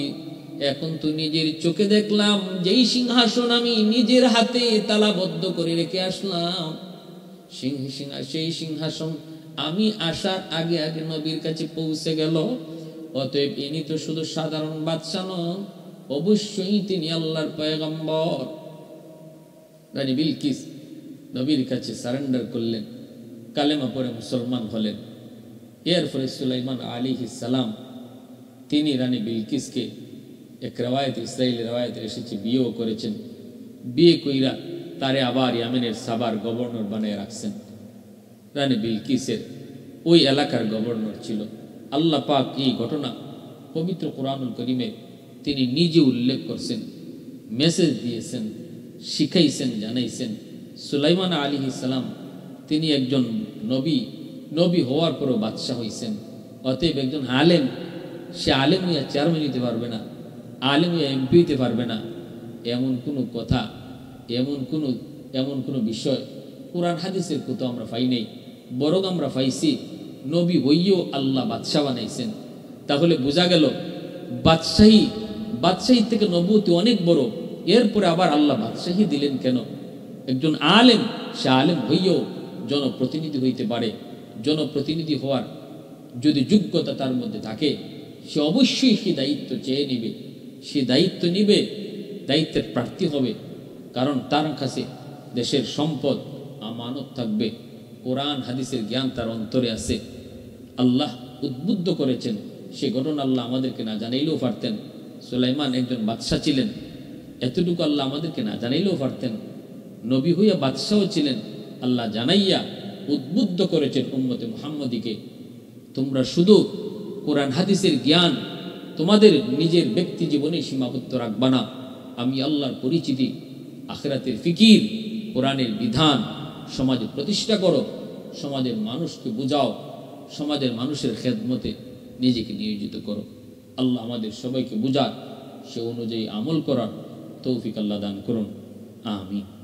এখন তো নিজের চোখে দেখলাম যেই সিংহাসন আমি নিজের হাতে তালাবদ্ধ করে রেখে আসলাম, সেই সিংহাসন আমি আসার আগে আগে নবীর কাছে পৌঁছে গেল। অতএব ইনি তো শুধু সাধারণ বাদশা নন, অবশ্যই তিনি আল্লাহর পয়গম্বর। রানী বিলকিস নবীর কাছে সারেন্ডার করলেন, কালেমা পড়ে মুসলমান হলেন। এরপরে সুলাইমান আলাইহিস সালাম তিনি রানী বিলকিসকে, এক রেওয়ায়েত, ইসরাইলি রেওয়ায়েতে এসেছে, বিয়েও করেছেন। বিয়ে কইরা তারে আবার ইয়ামেনের সাবার গভর্নর বানিয়ে রাখছেন। রানী বিলকিসের ওই এলাকার গভর্নর ছিল। আল্লাহ পাক এই ঘটনা পবিত্র কোরআনুল কারীমে তিনি নিজে উল্লেখ করছেন, মেসেজ দিয়েছেন, শিখাইছেন, জানাইছেন। সুলাইমান আলাইহিস সালাম তিনি একজন নবী হওয়ার পরও বাদশাহ হইছেন। অতএব একজন আলেম, সে আলেম হইয়া চেয়ারম্যান হইতে পারবে না, আলেম হইয়া এমপি হইতে পারবে না, এমন কোনো কথা, এমন কোনো বিষয় কোরআন হাদিসের কোথাও আমরা পাই নাই। বরং আমরা পাইছি নবী হইয়েও আল্লাহ বাদশাহ বানাইছেন। তাহলে বোঝা গেল বাদশাহী থেকে নবুয়তি অনেক বড়। এরপরে আবার আল্লাহ বাদশাহী দিলেন কেন? একজন আলেম, সে আলেম হইয়েও জনপ্রতিনিধি হইতে পারে। জনপ্রতিনিধি হওয়ার যদি যোগ্যতা তার মধ্যে থাকে, সে অবশ্যই সে দায়িত্ব চেয়ে নিবে, সে দায়িত্ব নিবে, দায়িত্বের প্রার্থী হবে। কারণ তার কাছে দেশের সম্পদ আমানত থাকবে, কোরআন হাদিসের জ্ঞান তার অন্তরে আছে। আল্লাহ উদ্বুদ্ধ করেছেন, সে ঘটনা আল্লাহ আমাদেরকে না জানাইলেও পারতেন। সুলাইমান একজন বাদশাহ ছিলেন, এতটুকু আল্লাহ আমাদেরকে না জানাইলেও পারতেন। নবী হইয়া বাদশাহ ছিলেন, আল্লাহ জানাইয়া উদ্বুদ্ধ করেছেন উম্মতে মুহাম্মদীকে, তোমরা শুধু কোরআন হাদিসের জ্ঞান তোমাদের নিজের ব্যক্তি জীবনে সীমাবদ্ধ রাখবা না। আমি আল্লাহর পরিচিতি, আখিরাতের ফিকির, কোরআনের বিধান সমাজে প্রতিষ্ঠা করো, সমাজের মানুষকে বুঝাও, সমাজের মানুষের খেদমতে নিজেকে নিয়োজিত করো। আল্লাহ আমাদের সবাইকে বুঝার, সে অনুযায়ী আমল করার তৌফিক আল্লাহ দান করুন। আমিন।